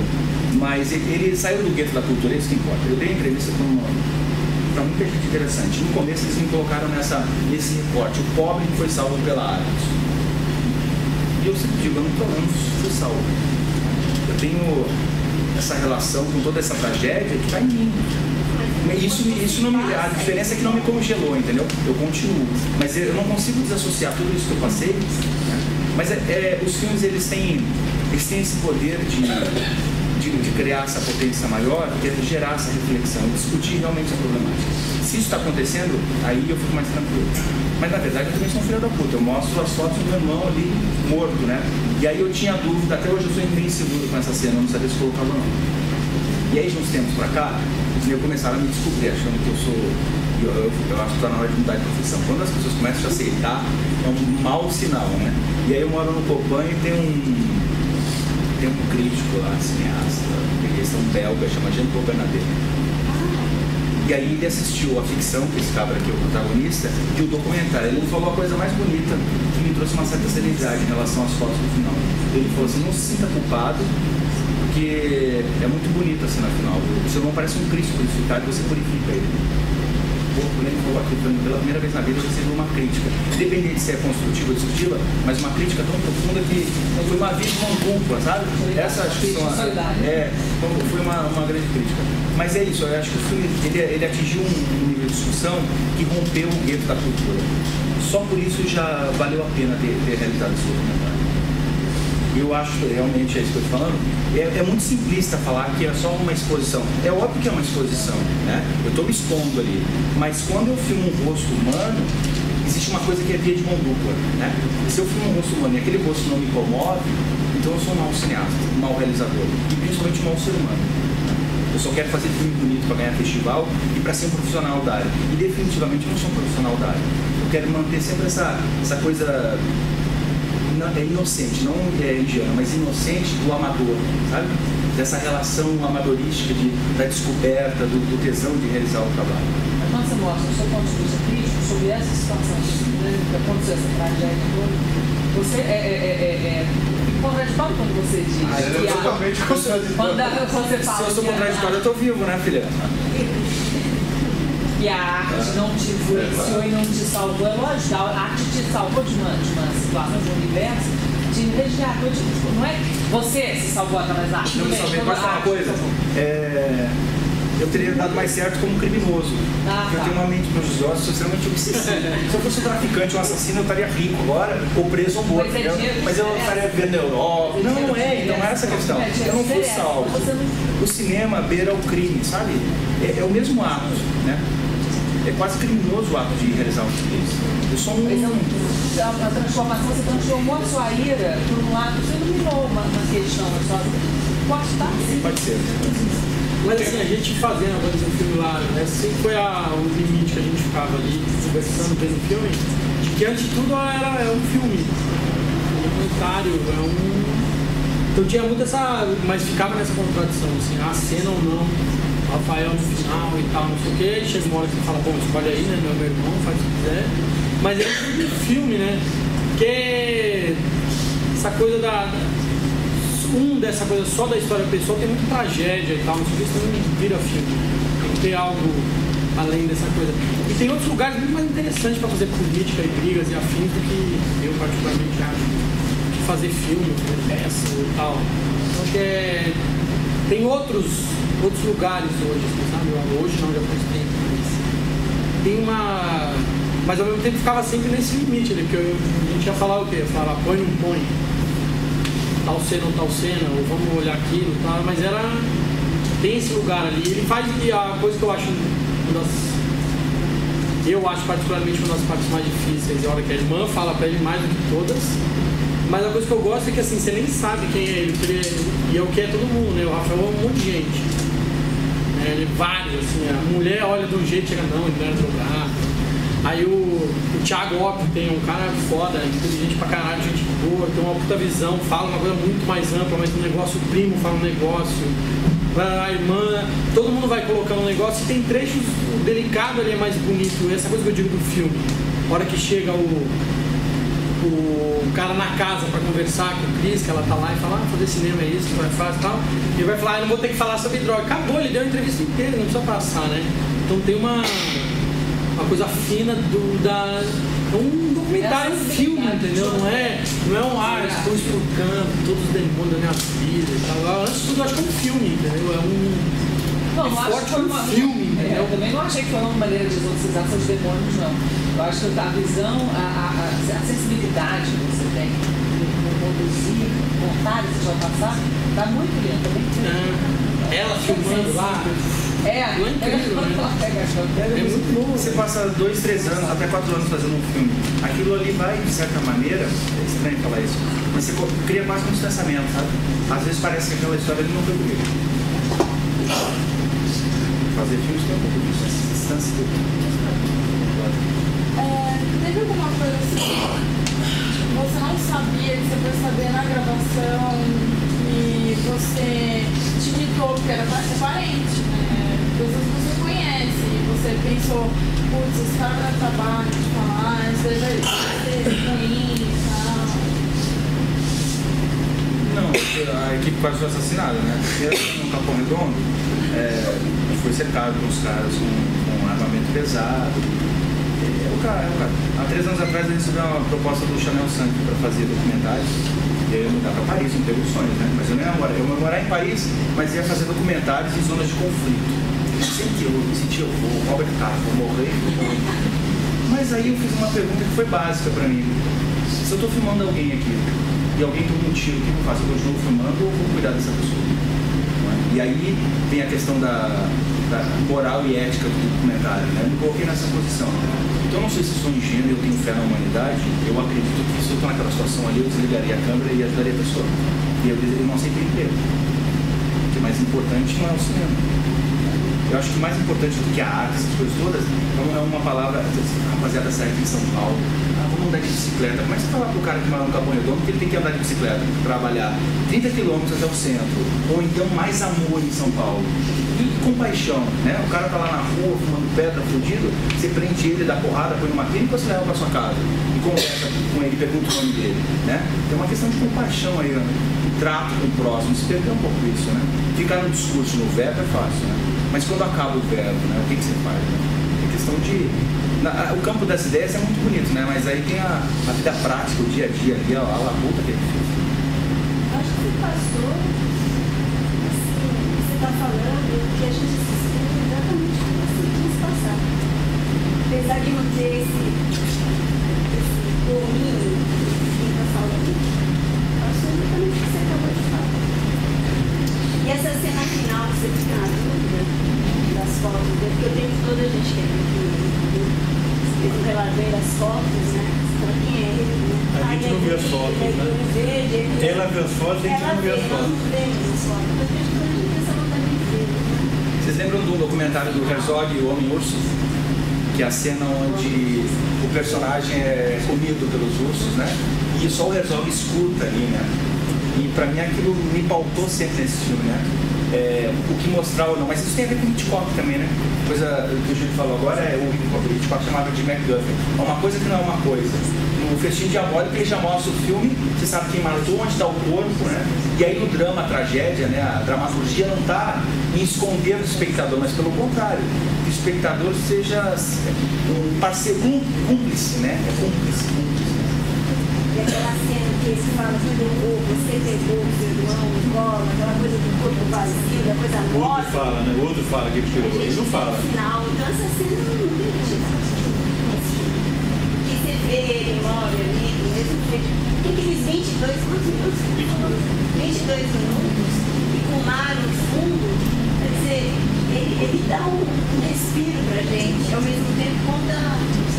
Mas ele saiu do gueto da cultura, é isso que importa. Eu dei entrevista para muita gente interessante. No começo eles me colocaram nesse recorte, o pobre que foi salvo pela arte. E eu sempre digo, eu não fui salvo. Eu tenho essa relação com toda essa tragédia que está em mim. Isso não me, a diferença é que não me congelou, entendeu? Eu continuo, mas eu não consigo desassociar tudo isso que eu passei, né? Mas os filmes eles têm esse poder de criar essa potência maior, que é gerar essa reflexão, discutir realmente a problemática. Se isso está acontecendo, aí eu fico mais tranquilo. Mas na verdade eu também sou um filho da puta. Eu mostro as fotos do meu irmão ali morto, né? E aí eu tinha dúvida, até hoje eu sou bem inseguro com essa cena, eu não sabia se colocava ou não. E aí de uns tempos pra cá, os meus começaram a me descobrir, achando que eu sou. Eu acho que está na hora de mudar de profissão. Quando as pessoas começam a te aceitar, é um mau sinal, né? E aí eu moro no Copan e tem um crítico lá, cineasta, eles são belga, chama Jean-Paul Bernabé. E aí ele assistiu a ficção, que esse cabra aqui é o protagonista, e o documentário. Ele falou a coisa mais bonita, que me trouxe uma certa serenidade em relação às fotos do final. Ele falou assim, não se sinta culpado, porque é muito bonita a cena final. O seu irmão parece um Cristo crucificado e você purifica ele. Quando ele falou aqui, pela primeira vez na vida, eu recebi uma crítica, independente se é construtiva ou destrutiva, mas uma crítica tão profunda que foi uma vítima dupla, sabe? Essa acho que foi uma grande crítica. Mas é isso, eu acho que o filme ele atingiu um nível de discussão que rompeu o gueto da cultura. Só por isso já valeu a pena ter realizado esse documentário. Eu acho que realmente é isso que eu estou falando. É muito simplista falar que é só uma exposição. É óbvio que é uma exposição, né? Eu estou me expondo ali. Mas quando eu filmo um rosto humano, existe uma coisa que é via de mão dupla, né? Se eu filmo um rosto humano e aquele rosto não me comove, então eu sou um mau cineasta, um mau realizador. E principalmente um mau ser humano. Eu só quero fazer filme bonito para ganhar festival e para ser um profissional da área. E definitivamente eu não sou um profissional da área. Eu quero manter sempre essa coisa... é inocente, não é ingênuo, mas inocente do amador, sabe? Dessa relação amadorística da descoberta, do tesão de realizar o trabalho. Mas quando você mostra o seu ponto de vista crítico sobre essa situação, né, que aconteceu essa tragédia toda, você contraditório quando você diz que totalmente contraditório. Quando você fala se eu sou contraditório, eu tô vivo, né, filha? E a arte não te influenciou e não te salvou. É lógico, a arte te salvou de uma situação, de um universo, te resgatou. Não é você se salvou através da arte. Não me salvei, pode falar uma coisa? Eu teria dado mais certo como criminoso. Porque eu tenho uma mente prejuiciosa, sou extremamente obsessivo. Se eu fosse um traficante, um assassino, eu estaria rico agora, ou preso ou morto. Mas eu não estaria vivendo na Europa. Não é essa a questão. Eu não fui salvo. O cinema beira o crime, sabe? É o mesmo ato, né? É quase criminoso o ato de realizar um crime. Eu sou a transformação, você transformou a sua ira por um lado, você iluminou uma questão, pode estar assim. Pode ser. Mas assim, a gente fazendo agora um filme lá, né, sempre foi o limite que a gente ficava ali conversando, vendo o filme, de que antes de tudo é um filme. Um documentário, Então tinha muito essa. Mas ficava nessa contradição, assim, a cena ou não. Rafael no final e tal, não sei o que, chega uma hora que você fala, bom, escolhe aí, né, meu irmão, faz o que quiser. Mas é um tipo de filme, né, porque essa coisa dessa coisa só da história pessoal tem muita tragédia e tal, não sei o que, isso não vira filme. Tem que ter algo além dessa coisa. E tem outros lugares muito mais interessantes para fazer política e brigas e afins do que eu particularmente acho que fazer filme, peça e tal. Então tem outros lugares hoje, assim, sabe? Hoje não, já faz tempo. Mas ao mesmo tempo ficava sempre nesse limite, né? Porque a gente ia falar o quê? Ia falar põe ou não põe? Tal cena ou tal cena, ou vamos olhar aquilo e tal, mas tem esse lugar ali. Ele faz a coisa que eu acho particularmente uma das partes mais difíceis, a hora que a irmã fala pra ele mais do que todas. Mas a coisa que eu gosto é que assim, você nem sabe quem é ele, e é o que é todo mundo, né? O Rafael é um monte de gente. Ele vários, assim, a mulher olha de um jeito e chega, não, ele não era drogado. Aí o Thiago Opio tem um cara foda, inteligente pra caralho, gente boa, tem uma puta visão, fala uma coisa muito mais ampla, mas um negócio, o primo fala um negócio, a irmã, todo mundo vai colocando um negócio e tem trechos, o delicado ali é mais bonito, essa coisa que eu digo do filme. A hora que chega o cara na casa pra conversar com o Cris, que ela tá lá e fala, fazer cinema é isso, que vai fazer e tal. Ele vai falar, eu não vou ter que falar sobre droga. Acabou, ele deu a entrevista inteira, não precisa passar, né? Então tem uma coisa fina um documentário, um filme, entendeu? Não é estou explicando todos os demônios da minha vida e tal. Antes de tudo, eu acho que é um filme, entendeu? Não, eu acho que foi um filme, entendeu? Eu também não achei que foi uma maneira de exorcizar seus demônios, não. Eu acho que a visão, a sensibilidade que você tem de conduzir, contar esse seu passado, tá muito lindo, tá muito lindo. Ela filmando lá. É muito bom. Você passa 2, 3 anos, até 4 anos fazendo um filme. Aquilo ali vai, de certa maneira, é estranho falar isso, mas você cria quase um distanciamento, sabe? Às vezes parece que aquela história ali não foi comigo. Fazer filmes tem um pouco disso, essa distância. Teve alguma coisa assim, você não sabia, que você foi saber na gravação e você te imitou, porque era parente, né? Pessoas que você conhece, e você pensou, putz, esse cara vai trabalho de falar, isso aí vai ser ruim e tal. Não, a equipe quase foi assassinada, né? Porque no Capão Redondo, foi cercado com os caras com armamento pesado. Há 3 anos atrás eu recebi uma proposta do Chanel Santos para fazer documentários. E eu ia mudar para Paris, não teve sonhos, né? Mas eu não ia morar. Eu ia morar em Paris, mas ia fazer documentários em zonas de conflito. Sempre eu sentia, o Robert Carlos, vou morrer. Mas aí eu fiz uma pergunta que foi básica para mim. Se eu estou filmando alguém aqui e alguém toma um tiro, o que eu faço? Eu continuo filmando ou vou cuidar dessa pessoa? E aí vem a questão da moral e ética do documentário, né? Eu me coloquei nessa posição. Então eu não sei se sou ingênuo, eu tenho fé na humanidade, eu acredito que se eu estou naquela situação ali, eu desligaria a câmera e ajudaria a pessoa. E eu não aceitei emprego. O que é mais importante não é o cinema. Eu acho que mais importante do que a arte, essas coisas todas, é uma palavra, a rapaziada sai aqui em São Paulo, vamos andar de bicicleta. Começa a falar pro cara que mora no Capão Redondo que ele tem que andar de bicicleta, trabalhar 30 quilômetros até o centro, ou então mais amor em São Paulo. E compaixão, né? O cara tá lá na rua, fumando pedra, fudido, você prende ele, dá porrada, põe numa clínica e você leva pra sua casa. E conversa com ele, pergunta o nome dele, né? Tem uma questão de compaixão aí, né? O trato com o próximo, se perder um pouco isso, né? Ficar no discurso, no verbo é fácil, né? Mas quando acaba o verbo, né? O que você faz, né? É questão de... o campo das ideias é muito bonito, né? Mas aí tem a vida prática, o dia a dia ali, a labuta que é difícil. Acho que você passou, assim, você está falando que a gente assistiu exatamente o que você quis passar. Apesar de não ter esse domínio que quem está falando, passou exatamente o que você acabou de falar. E essa cena final, você fica na dúvida das fotos, né? Porque o tempo todo a gente quer ver o relatório das fotos, né? Pra quem é ele, né? A gente não vê as fotos, né? Ela vê as fotos, a gente não vê as fotos. Vocês lembram do documentário do Herzog, O Homem-Urso? Que é a cena onde o personagem é comido pelos ursos, né? E só o Herzog escuta ali, né? E pra mim aquilo me pautou sempre nesse filme, né? O que mostrar ou não, mas isso tem a ver com o Hitchcock também, né? Coisa que o Júlio falou agora o Hitchcock chamava de MacGuffin. É uma coisa que não é uma coisa. No Festim Diabólico ele já mostra o filme, você sabe quem matou, onde está o corpo, né? E aí no drama, a tragédia, né? A dramaturgia não está em esconder o espectador, mas pelo contrário, que o espectador seja um parceiro, cúmplice, né? É cúmplice. E aquela cena que eles falam que você pegou o seu irmão, bola, aquela coisa do corpo vazio, da coisa O morta. outro fala, né? O outro fala que ele tirou, ele não fala. No final, então essa cena não que você vê ele imóvel ali, mesmo tem aqueles 22 minutos, 22 minutos, e com o mar no fundo, quer dizer, ele dá um respiro pra gente, ao mesmo tempo conta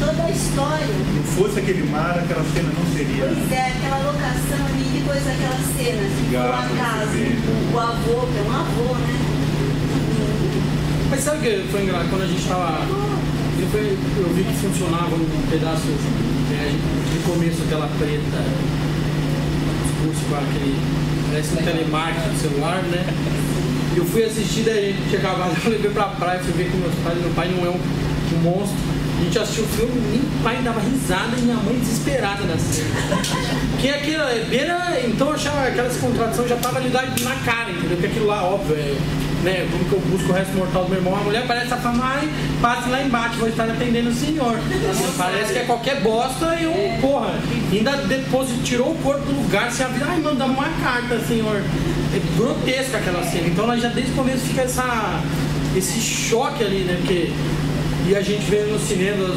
toda a história. Se fosse aquele mar, aquela cena não seria. Pois é, aquela locação ali, depois daquela cena, assim, o acaso, o avô, que é um avô, né? Mas sabe o que foi engraçado? Quando a gente tava... Eu vi que funcionava um pedaço, né, de começo, aquela preta, discurso com aquele... Parece um telemarketing do celular, né? Eu fui assistir, daí a gente tinha acabado, eu levei pra praia, fui ver com meus pais, meu pai não é um monstro. A gente assistiu o filme, meu pai dava risada e minha mãe desesperada na cena. Porque aquilo, então eu achava aquela contradição já tava ali na cara, entendeu? Porque aquilo lá, óbvio, né? Como que eu busco o resto mortal do meu irmão? A mulher parece estar falando, ai, passe lá embaixo, vou estar atendendo o senhor. Parece que é qualquer bosta e eu, porra, ainda depois tirou o corpo do lugar, se avisa, ai, mandamos uma carta, senhor. É grotesca aquela cena. Então ela já desde o começo fica esse choque ali, né? Porque, e a gente vê no cinema,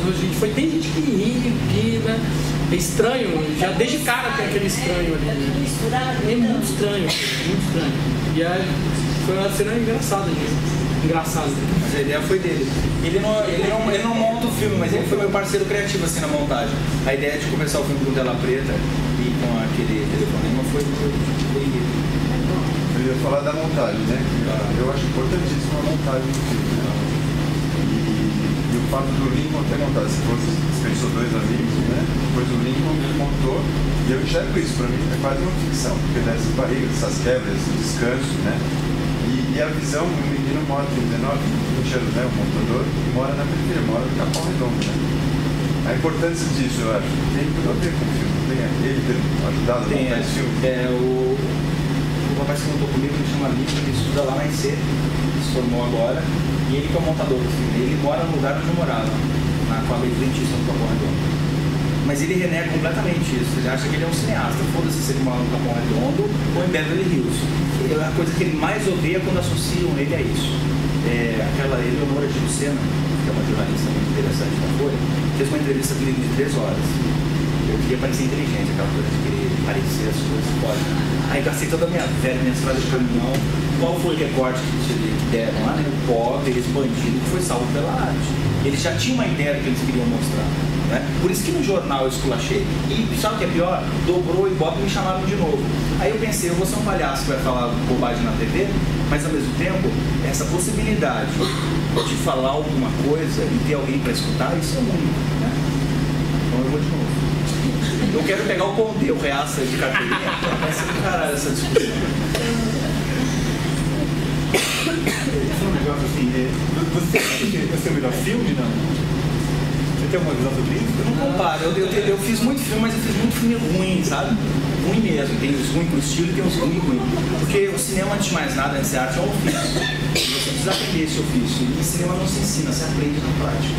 tem gente que ri, né? É estranho, já desde cara tem aquele estranho ali. É muito estranho, muito estranho. E aí foi uma cena engraçada. Mas a ideia foi dele. Ele não monta o filme, mas ele foi meu parceiro criativo assim na montagem. A ideia de começar o filme com tela preta e com aquele telefonema foi ele. Eu ia falar da montagem, né? Eu acho importantíssima a montagem do filme, né? E o fato do Lincoln ter montado, se fosse dispensou 2 amigos, né? Depois o Lincoln montou, e eu enxergo isso, pra mim é quase uma ficção, porque dessas barrigas, essas quebras, esse descanso, né? E a visão, o menino mora em 19, né, o montador, e mora na periferia, mora no Capão Redondo, né? A importância disso, eu acho, tem tudo a ver com o filme, tem ele ter ajudado a montar esse filme. O rapaz que montou comigo, ele chama Lito, ele estuda lá na IC, se formou agora, e ele que é o montador do filme. Ele mora no lugar onde eu morava, na quadra de dentista no Capão Redondo. Mas ele renega completamente isso, ele acha que ele é um cineasta, foda-se se ele mora no Capão Redondo ou em Beverly Hills. A coisa que ele mais odeia quando associam ele a isso. Aquela Eleonora de Lucena, que é uma jornalista muito interessante da Folha, fez uma entrevista comigo de 3 horas. Eu queria parecer inteligente, aquela coisa de querer parecer as coisas pode. Aí gastei toda a minhas frases de caminhão. Qual foi o recorte que deram lá, né? O pobre, esse bandido que foi salvo pela arte. Eles já tinham uma ideia do que eles queriam mostrar. Né? Por isso que no jornal eu esculachei. E sabe o que é pior? Dobrou o Ibope e me chamaram de novo. Aí eu pensei, eu vou ser um palhaço que vai falar bobagem na TV, mas ao mesmo tempo, essa possibilidade de falar alguma coisa e ter alguém para escutar, isso é único. Né? Então eu vou de novo. Eu quero pegar o Condé, o reaça de carteirinha, vai ser do caralho essa discussão. Esse é um negócio assim, você acha que esse é o melhor filme, não? Você tem alguma visão sobre isso? Eu não comparo, eu fiz muito filme, mas eu fiz muito filme ruim, sabe? Ruim mesmo, tem os ruins com estilo e tem os ruins ruins. Porque o cinema, antes de mais nada, antes de ser arte, é um ofício. E você precisa aprender esse ofício. E cinema não se ensina, se aprende na prática.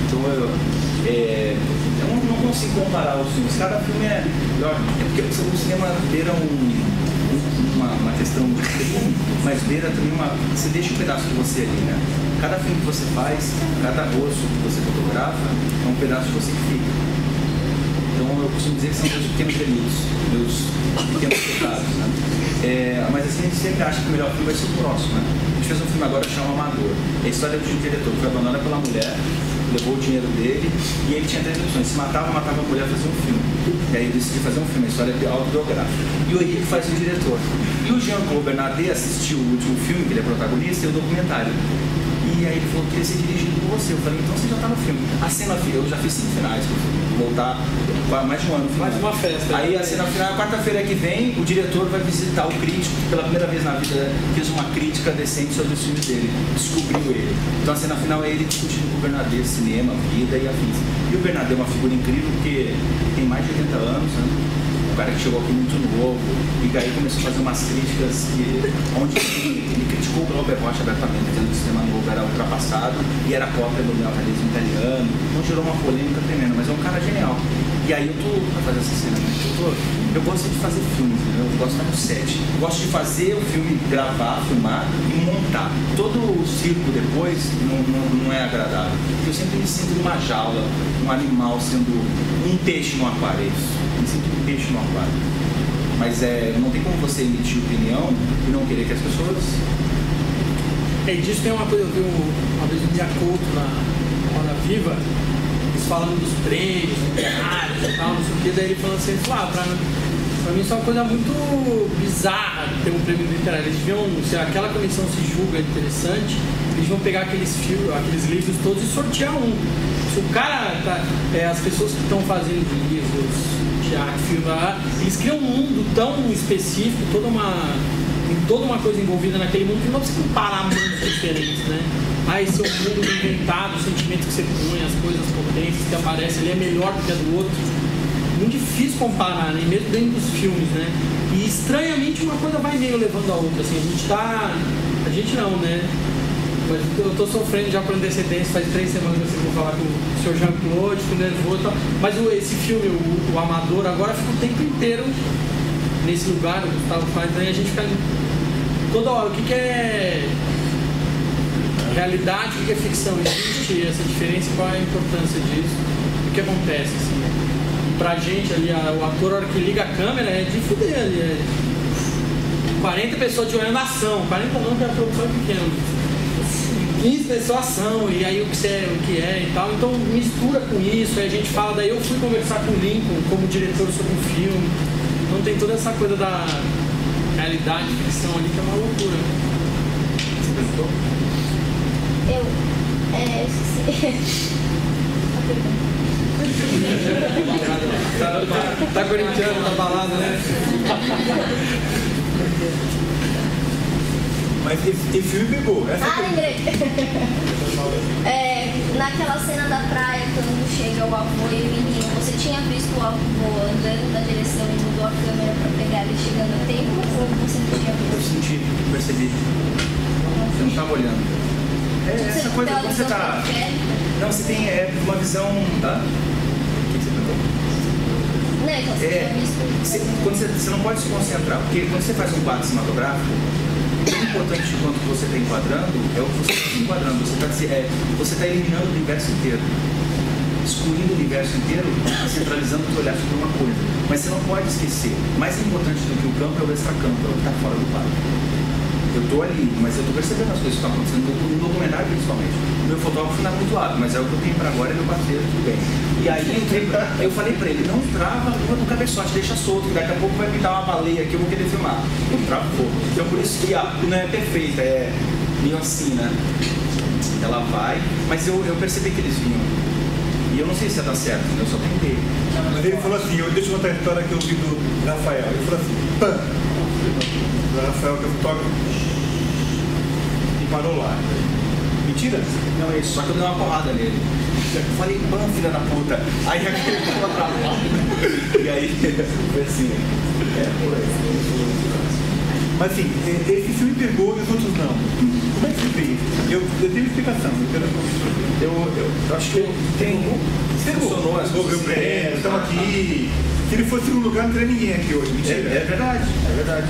Então eu não consigo comparar os filmes. Cada filme é porque o cinema beira uma questão de filme, mas beira também você deixa um pedaço de você ali, né? Cada filme que você faz, cada rosto que você fotografa, é um pedaço de você que fica. Então eu costumo dizer que são meus pequenos delitos, meus pequenos pecados, né? Mas assim, a gente sempre acha que o melhor filme vai ser o próximo, né? A gente fez um filme agora que chama Amador. É a história de um diretor que foi abandonado pela mulher, levou o dinheiro dele e ele tinha 3 opções: se matava a mulher, fazia um filme. E aí eu decidi fazer um filme, a história autobiográfica. E o Henrique faz o diretor. E o Jean-Claude Bernardet assistiu o último filme, que ele é protagonista, e o documentário. E aí ele falou que queria ser dirigido por você. Eu falei, então você já tá no filme. A cena final, eu já fiz 5 finais, vou voltar mais de um ano. Mais uma festa. Aí a cena final, quarta-feira que vem, o diretor vai visitar o crítico, que pela primeira vez na vida fez uma crítica decente sobre os filmes dele, descobriu ele. Então a cena final é ele discutindo com o Bernardet, cinema, vida e afins. E o Bernardet é uma figura incrível porque tem mais de 80 anos, né? Um cara que chegou aqui muito novo, e aí começou a fazer umas críticas onde ele criticou o Glauber Rocha abertamente, dizendo que o cinema novo era ultrapassado e era cópia do neorrealismo italiano. Então gerou uma polêmica tremenda, mas é um cara genial. E aí eu tô pra fazer essa cena, né? Eu gosto de fazer filmes, entendeu? Eu gosto de estar no set. Eu gosto de fazer o filme, gravar, filmar e montar. Todo o circo depois não é agradável. Eu sempre me sinto numa jaula, um animal sendo um peixe no aquário, é isso. Eu me sinto um peixe no aquário. Mas não tem como você emitir opinião e não querer que as pessoas... disso tem uma coisa, eu vi uma vez um dia Couto na Roda Viva, eles falando dos prêmios, literários e tal, não sei o que, daí ele falando assim, pra mim isso é uma coisa muito bizarra ter um prêmio literário. Eles deviam, se aquela comissão se julga interessante, eles vão pegar aqueles livros todos e sortear um. Se o cara as pessoas que estão fazendo livros, teatro, filme, eles criam um mundo tão específico, toda uma coisa envolvida naquele mundo que não precisa comparar mundos diferentes, né? Esse é o mundo inventado, o sentimento que você põe, as coisas potentes que aparecem, ele é melhor do que a do outro. Muito difícil comparar, né? Mesmo dentro dos filmes, né? E estranhamente uma coisa vai meio levando a outra, assim, a gente tá A gente não, né? Mas eu tô sofrendo já por antecedência, faz 3 semanas que eu vou falar com o Sr. Jean-Claude, com o nervoso e tal. Mas esse filme, o Amador, agora fica o tempo inteiro nesse lugar, o Gustavo faz, aí a gente fica toda hora, o que é realidade, o que é ficção? Existe essa diferença, qual é a importância disso? O que acontece, assim? Pra gente ali, o ator, a hora que liga a câmera, é de fuder ali, 40 pessoas de olhando a ação, 40 não, que a produção é pequena, 15 pessoas ação, e aí o que é e tal, então mistura com isso, aí a gente fala, daí eu fui conversar com o Lincoln como diretor sobre um filme, então tem toda essa coisa da realidade, ficção ali, que é uma loucura. Você perguntou? Eu esqueci. Tá corintiano na balada, né? Mas esse filme pegou. Lembrei. Naquela cena da praia, quando chega o avô e o menino, você tinha visto o avô andando na direção e mudou a câmera pra pegar ele chegando a tempo? Ou você não tinha visto? Eu senti, percebi. Você não estava olhando. Essa coisa quando você tá. Não, você tem uma visão. Tá? O que você perguntou? Não, então você tinha visto. Você não pode se concentrar, porque quando você faz um quadro cinematográfico, o importante quanto você está enquadrando é o que você está enquadrando. Você está eliminando o universo inteiro, excluindo o universo inteiro, centralizando o seu olhar sobre uma coisa. Mas você não pode esquecer, mais importante do que o campo é o extracampo, é o que está fora do quadro. Eu estou ali, mas eu estou percebendo as coisas que estão acontecendo no documentário principalmente. O meu fotógrafo não é muito hábil, mas é o que eu tenho para agora, é meu parceiro, tudo bem. E aí eu falei para ele, não trava no cabeçote, deixa solto, que daqui a pouco vai pintar uma baleia aqui, eu vou querer filmar. Eu travo pouco. Então por isso que não é perfeita, é meio assim, né? Ela vai, mas eu percebi que eles vinham. E eu não sei se ia dar certo, eu só tentei. Mas ele falou assim, deixa eu contar a história que eu vi do Rafael. Ele falou assim, pã! O Rafael, que é fotógrafo, e parou lá. Mentira? Não, é isso, só que eu dei uma porrada nele. Eu falei, pã, filha da puta. Aí aquele tava travado. E aí, foi assim. Por aí. Mas assim, esse filme pegou e os outros não. Como é que você fez? Eu tenho explicação. Eu acho que funcionou as coisas. Estamos aqui. Se ele fosse num lugar, não teria ninguém aqui hoje. Mentira. É verdade, é verdade.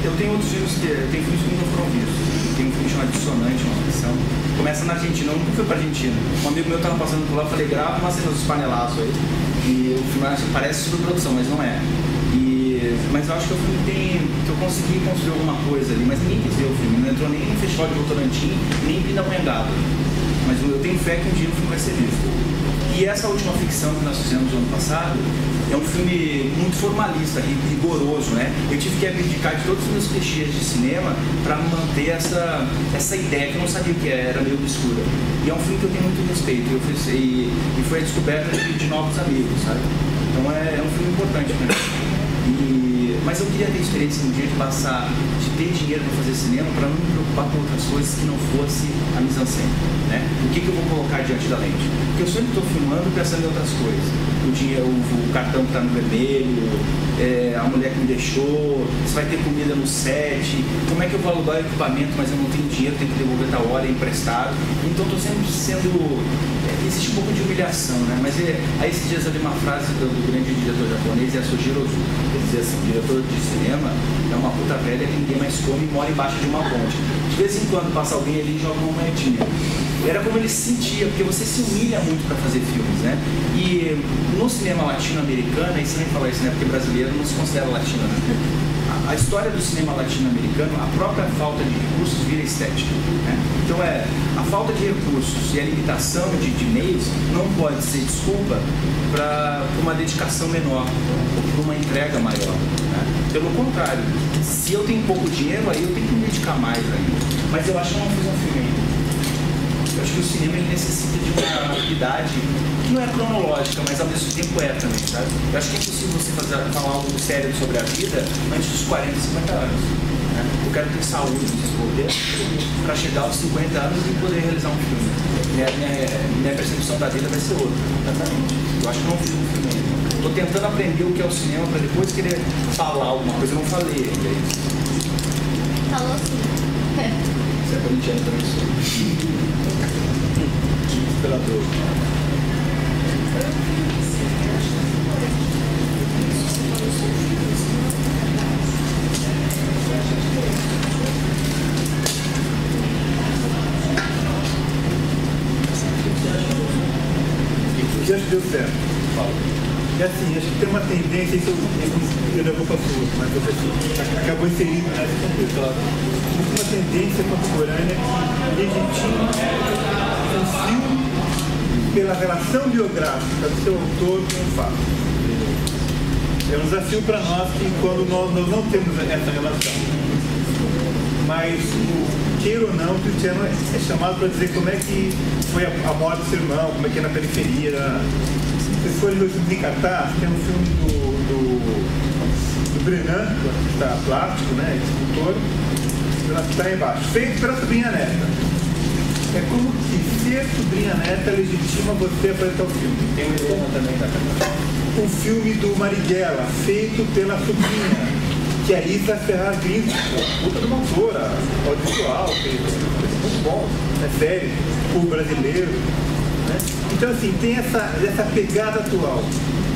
Eu tenho outros filmes tem filmes que não foram vistos. Tem um filme chamado Dissonante, uma ficção. Começa na Argentina, eu nunca fui pra Argentina. Um amigo meu tava passando por lá, eu falei, grava uma cena dos panelaços aí. E o filme parece superprodução, mas não é. Mas eu acho que o filme que eu consegui construir alguma coisa ali, mas ninguém quis ver o filme, não entrou nem no Festival de Votorantim, nem em Pindamonhangaba. Mas eu tenho fé que um dia o filme vai ser visto. E essa última ficção que nós fizemos no ano passado é um filme muito formalista, rigoroso, né? Eu tive que abdicar de todos os meus clichês de cinema para manter essa ideia que eu não sabia o que era meio obscura. E é um filme que eu tenho muito respeito, e foi a descoberta de novos amigos, sabe? Então é um filme importante para mim. Mas eu queria ter experiência um dia de ter dinheiro para fazer cinema, para não me preocupar com outras coisas que não fosse a mise-en-scène, né? O que eu vou colocar diante da lente? Porque eu sempre estou filmando pensando em outras coisas. O cartão que está no vermelho, a mulher que me deixou, se vai ter comida no set, como é que eu vou alugar o equipamento, mas eu não tenho dinheiro, tenho que devolver da hora, é emprestado. Então estou sempre existe um pouco de humilhação, né? Mas aí esses dias eu li uma frase do grande diretor japonês, Yasujiro Ozu. Ele dizia assim, diretor de cinema é uma puta velha que ninguém mais come e mora embaixo de uma ponte. De vez em quando passa alguém ali e joga uma moedinha. Era como ele se sentia, porque você se humilha muito para fazer filmes, né? E no cinema latino-americano, e você nem fala isso, né? Porque brasileiro não se considera latino, né? A história do cinema latino-americano, a própria falta de recursos vira estética, né? Então a falta de recursos e a limitação de meios não pode ser desculpa para uma dedicação menor ou para uma entrega maior, né? Pelo contrário, se eu tenho pouco dinheiro, aí eu tenho que me dedicar mais ainda. Mas eu acho que eu não fiz um filme ainda. Eu acho que o cinema ele necessita de uma habilidade que não é cronológica, mas ao mesmo tempo é também, sabe? Eu acho que é impossível você falar algo sério sobre a vida antes dos 40, 50 anos. Né? Eu quero ter saúde, desenvolver, para chegar aos 50 anos e poder realizar um filme. Minha percepção da vida vai ser outra, exatamente. Eu acho que eu não fiz um filme ainda. Estou tentando aprender o que é o cinema para depois querer falar alguma coisa. Eu não falei ainda isso. falou assim. Você é corintiano também, sou. Que inspirador. E acho que deu certo. E assim, acho que tem uma tendência, isso eu levou para sua, mas você acabou inserindo nessa contexto. Tem uma tendência contemporânea que legitima um filme pela relação biográfica do seu autor com o fato. É um desafio para nós que quando nós não temos essa relação. Mas, queira ou não, o Cristiano é chamado para dizer como é que foi a morte do seu irmão, como é que é na periferia. Se for em 2014, tem um filme do Brenan, artista plástico, né, escultor, que está aí embaixo, feito pela sobrinha neta. É como que ser sobrinha neta legitima você a apresentar o filme. Tem o Helena também da câmera. O filme do Marighella, feito pela sobrinha, que é Isa Ferraz Grins, puta de uma autora, audiovisual, muito bom, é sério, o brasileiro. Né? Então, assim, tem essa pegada atual.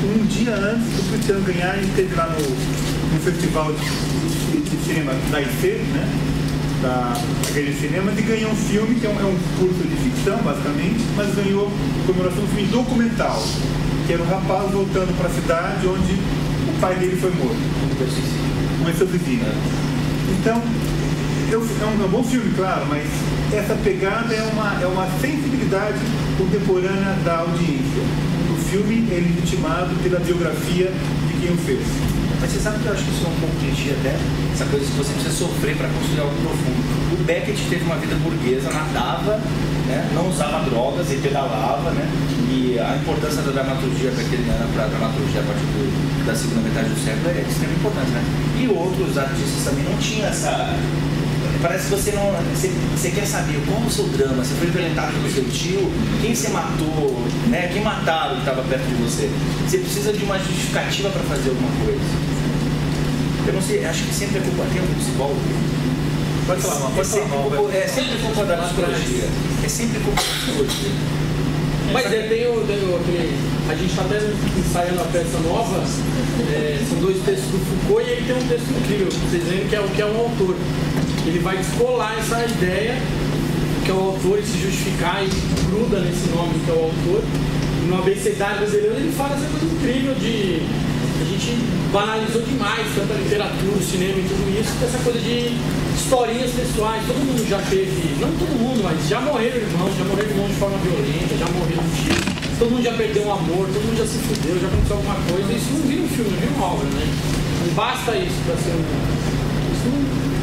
Um dia antes do Cristiano ganhar, ele esteve lá no festival de cinema da IC, né? Da Rede de Cinema, e ganhou um filme que é um curso de ficção, basicamente, mas ganhou comemoração um filme documental, que era um rapaz voltando para a cidade onde o pai dele foi morto. Começou a suicídio. Então, é um bom filme, claro, mas essa pegada é uma sensibilidade contemporânea da audiência. O filme é legitimado pela biografia de quem o fez. Mas você sabe que eu acho que isso é um pouco clichê até, essa coisa que você precisa sofrer para construir algo profundo. O Beckett teve uma vida burguesa, nadava, né, não usava drogas e pedalava, né, e a importância da dramaturgia para a dramaturgia a partir da segunda metade do século é de extrema importância, né? E outros artistas também não tinham essa... Parece que você não... Você quer saber qual é o seu drama, você foi violentado pelo seu tio, quem você matou, né? Quem mataram que estava perto de você. Você precisa de uma justificativa para fazer alguma coisa. Eu não sei, acho que sempre é culpa, tem um psicólogo. Pode falar mal, pode falar mal. É sempre culpa da psicologia. É sempre culpa da psicologia. Mas tem a gente está até ensaiando a peça nova, são dois textos do Foucault e aí tem um texto incrível, vocês veem que é um autor. Ele vai descolar essa ideia que é o autor e se justificar e gruda nesse nome que é o autor. E no abecedário brasileiro ele fala essa coisa incrível de... A gente banalizou demais tanto a literatura, o cinema e tudo isso, essa coisa de historinhas pessoais. Todo mundo já teve, não todo mundo, mas já morreram irmãos de forma violenta, já morreram tios, todo mundo já perdeu um amor, todo mundo já se fudeu, já aconteceu alguma coisa. Isso não vira um filme, vira uma obra, né? Não basta isso para ser um... Isso não...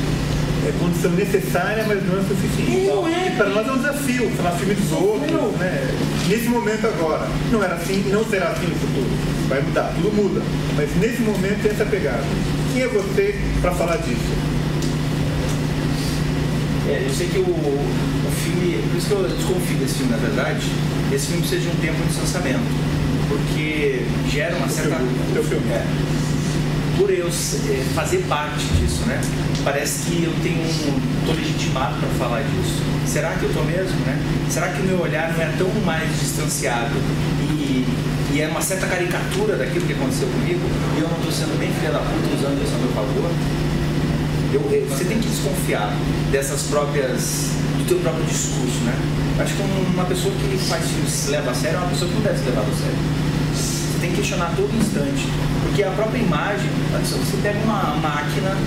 É condição necessária, mas não é suficiente. E para nós é um desafio, falar filme dos outros, né? Nesse momento agora. Não era assim, não será assim no futuro. Vai mudar, tudo muda. Mas nesse momento tem essa pegada. Quem é você para falar disso? Eu sei que o filme, por isso que eu desconfio desse filme, na verdade, esse filme precisa de um tempo de distanciamento. Porque gera uma certa... Teu filme. Por eu fazer parte disso, né? Parece que eu estou legitimado para falar disso. Será que eu estou mesmo, né? Será que o meu olhar não é tão mais distanciado e é uma certa caricatura daquilo que aconteceu comigo e eu não estou sendo bem filha da puta usando isso a meu favor? Você tem que desconfiar do teu próprio discurso, né? Acho que uma pessoa que faz filmes se leva a sério é uma pessoa que não deve se levar a sério. Tem que questionar a todo instante, porque a própria imagem, você pega uma máquina,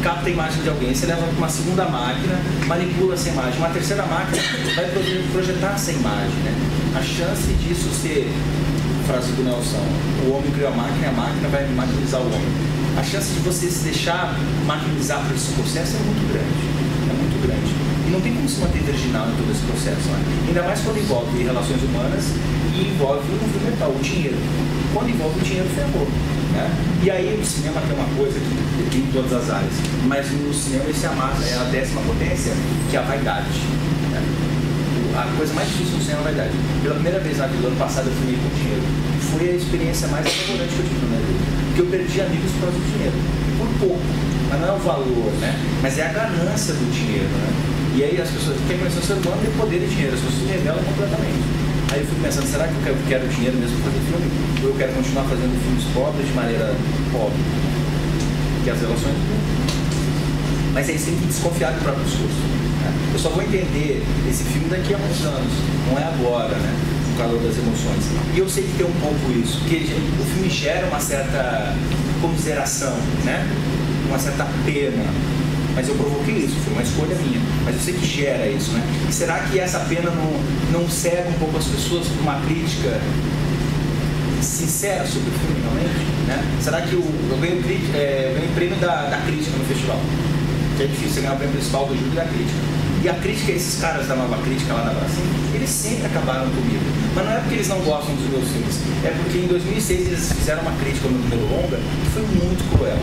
capta a imagem de alguém, você leva para uma segunda máquina, manipula essa imagem, uma terceira máquina vai projetar essa imagem, né? A chance disso ser, frase do Nelson, o homem criou a máquina vai maquinizar o homem. A chance de você se deixar maquinizar por esse processo é muito grande. E não tem como se manter virginal em todo esse processo, né? Ainda mais quando envolve relações humanas e envolve o fundamental, o dinheiro. Quando envolve o dinheiro, ferrou, né? E aí no cinema tem uma coisa que tem em todas as áreas, mas no cinema esse é a 10ª potência, que é a vaidade, né? A coisa mais difícil no cinema é a vaidade. Pela primeira vez na vida, ano passado, eu fui com dinheiro. Foi a experiência mais apavorante que eu tive na minha vida. porque eu perdi amigos por causa do dinheiro. Por pouco. Mas não é o valor, né? Mas é a ganância do dinheiro, né? E aí as pessoas querem conhecer o ser humano e poder e dinheiro. As pessoas se revelam completamente. Aí eu fico pensando, será que eu quero dinheiro mesmo para fazer filme? Ou eu quero continuar fazendo filmes pobres de maneira pobre? Que as relações... Mas aí você tem que desconfiar do próprio discurso. Né? Eu só vou entender esse filme daqui a uns anos, não é agora, né? O calor das emoções. E eu sei que tem um pouco isso, porque o filme gera uma certa comiseração, né? Uma certa pena. Mas eu provoquei isso, foi uma escolha minha. Mas eu sei que gera isso, né? E será que essa pena não cega um pouco as pessoas por uma crítica sincera sobre o filme, realmente? Né? Será que eu ganhei prêmio da crítica no festival? Que é difícil ganhar o prêmio principal do júri da crítica. E a crítica, esses caras da Nova Crítica lá na Brasil, eles sempre acabaram comigo. Mas não é porque eles não gostam dos meus filmes, é porque em 2006 eles fizeram uma crítica no número longa que foi muito cruel.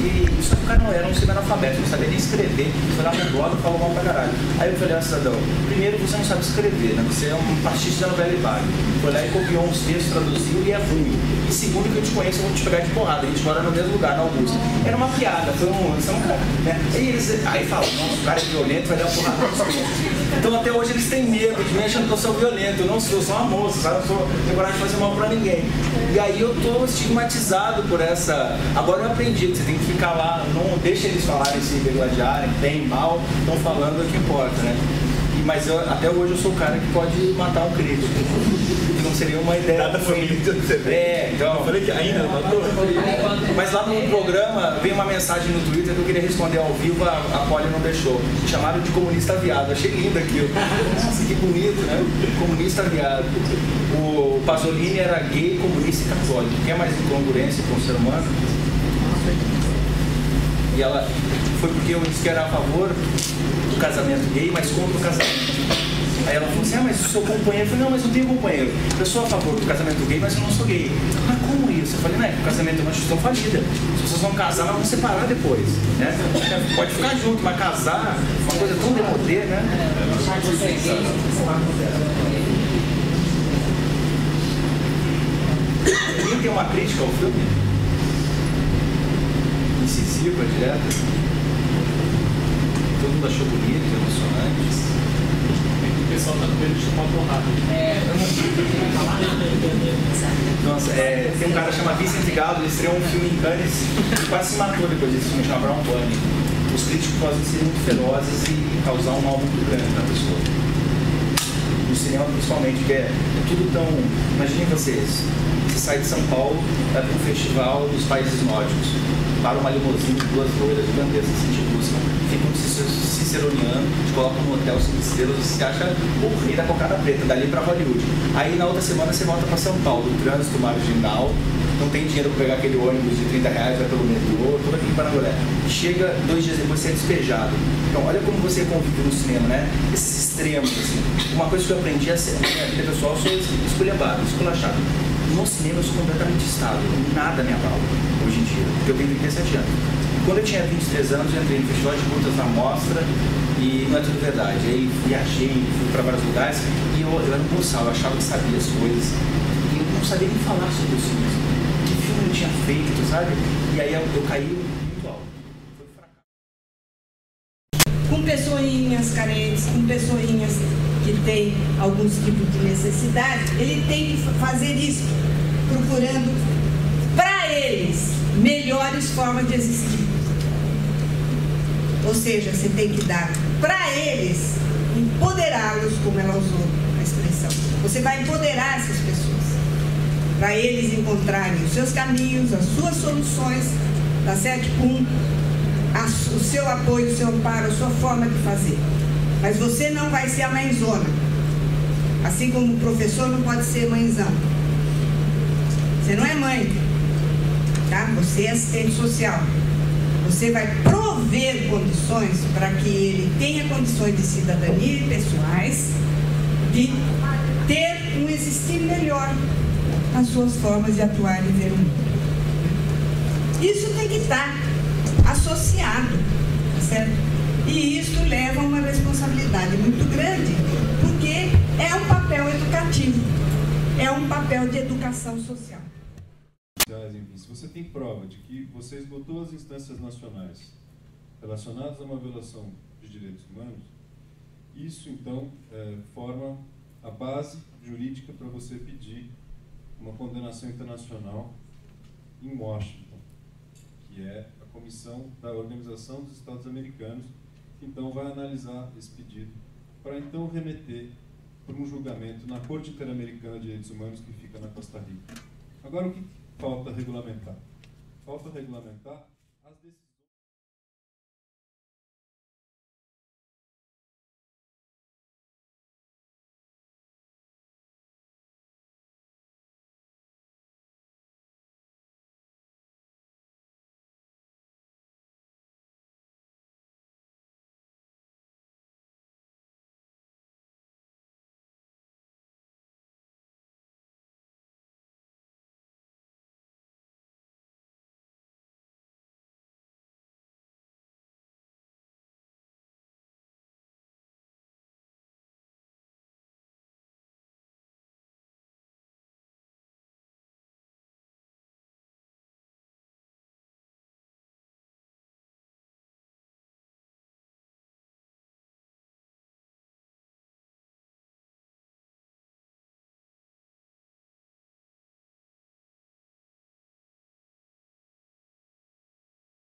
E só que o cara não era um semi-analfabeto, não sabia nem escrever, foi lá no blog e falou mal pra caralho. Aí eu falei, cidadão, primeiro você não sabe escrever, né? Você é um pastiche da novela e vaga. Foi lá e copiou uns textos, traduziu e é ruim. E segundo que eu te conheço, eu vou te pegar de porrada. A gente mora no mesmo lugar, na Augusta. Era uma piada, foi um... né? Aí falam, nossa, o cara é violento, vai dar uma porrada nos textos. Então até hoje eles têm medo de mim achando que eu sou violento. Eu não sou, eu sou uma moça, sabe? Eu tenho coragem de fazer mal pra ninguém. E aí eu tô estigmatizado por essa... Agora eu aprendi que você tem que ficar lá, não deixa eles falarem, se degladiarem, bem, mal, estão falando o que importa, né? Mas até hoje eu sou o cara que pode matar um crítico. Que não seria uma ideia. Nada família de você. Então. Eu falei que ainda não matou. Mas lá no programa veio uma mensagem no Twitter que eu queria responder ao vivo, a Poli não deixou. Chamaram de comunista viado. Achei lindo aquilo. Nossa, que bonito, né? Comunista viado. O Pasolini era gay, comunista e católico. Quer mais incongruência com o ser humano? E ela foi porque eu disse que era a favor do casamento gay, mas contra o casamento. Aí ela falou assim, mas o seu companheiro... Eu falei, não, mas eu tenho companheiro. Eu sou a favor do casamento gay, mas eu não sou gay. Mas como isso? Eu falei, não, o casamento é uma instituição falida. As pessoas vão casar, mas vão separar depois. Né? Pode ficar junto, mas casar, uma coisa tão demodê, né? Quem tem uma crítica ao filme? Incisiva, direta. Todo mundo achou bonito, emocionante. O pessoal tá com medo de tomar porrada. Nossa, tem um cara chamado Vincent Gallo, ele estreou um filme em Cannes e quase se matou depois desse filme, chama Brown Bunny. Os críticos podem ser muito ferozes e causar um mal muito grande na pessoa. No cinema, principalmente, que é tudo tão... Imaginem vocês, você sai de São Paulo, vai para um festival dos países nórdicos, para uma limusine de duas loiras gigantescas, se te buscam, ficam se ciceroneando, te colocam no hotel 5 estrelas, você se acha o rei da cocada preta, dali para Hollywood. Aí na outra semana você volta para São Paulo, o trânsito marginal, não tem dinheiro para pegar aquele ônibus de R$30, vai pelo metrô, tudo aqui para Parangolé. Chega 2 dias depois, você é despejado. Então olha como você convive no cinema, né? Esses extremos, assim. Uma coisa que eu aprendi a ser, na minha vida pessoal, eu sou esculhambado, esculachado. No cinema eu sou completamente estável, nada me abala hoje em dia, porque eu tenho 37 anos. Quando eu tinha 23 anos, eu entrei no festival de curtas na Mostra e não é tudo verdade. Aí viajei, fui para vários lugares e eu era um boçal, eu achava que sabia as coisas e eu não sabia nem falar sobre os filmes. Que filme eu tinha feito, sabe? E aí eu caí muito alto. Foi um fracasso. Com pessoinhas carentes, com pessoinhas que têm alguns tipos de necessidade, ele tem que fazer isso, procurando para eles melhores formas de existir. Ou seja, você tem que dar para eles, empoderá-los, como ela usou a expressão. Você vai empoderar essas pessoas, para eles encontrarem os seus caminhos, as suas soluções, tá certo? Com o seu apoio, o seu amparo, a sua forma de fazer. Mas você não vai ser a mãezona. Assim como o professor não pode ser mãezão. Você não é mãe, tá? Você é assistente social. Você vai prover condições para que ele tenha condições de cidadania e pessoais, de ter um existir melhor nas suas formas de atuar e ver o mundo. Isso tem que estar associado, certo? E isso leva a uma responsabilidade muito grande, porque é um papel educativo, é um papel de educação social. sociais, enfim, se você tem prova de que você esgotou as instâncias nacionais relacionadas a uma violação de direitos humanos, isso então forma a base jurídica para você pedir uma condenação internacional em Washington, que é a Comissão da Organização dos Estados Americanos, que então vai analisar esse pedido para então remeter para um julgamento na Corte Interamericana de Direitos Humanos, que fica na Costa Rica. Agora, o que falta regulamentar? Falta regulamentar as decisões.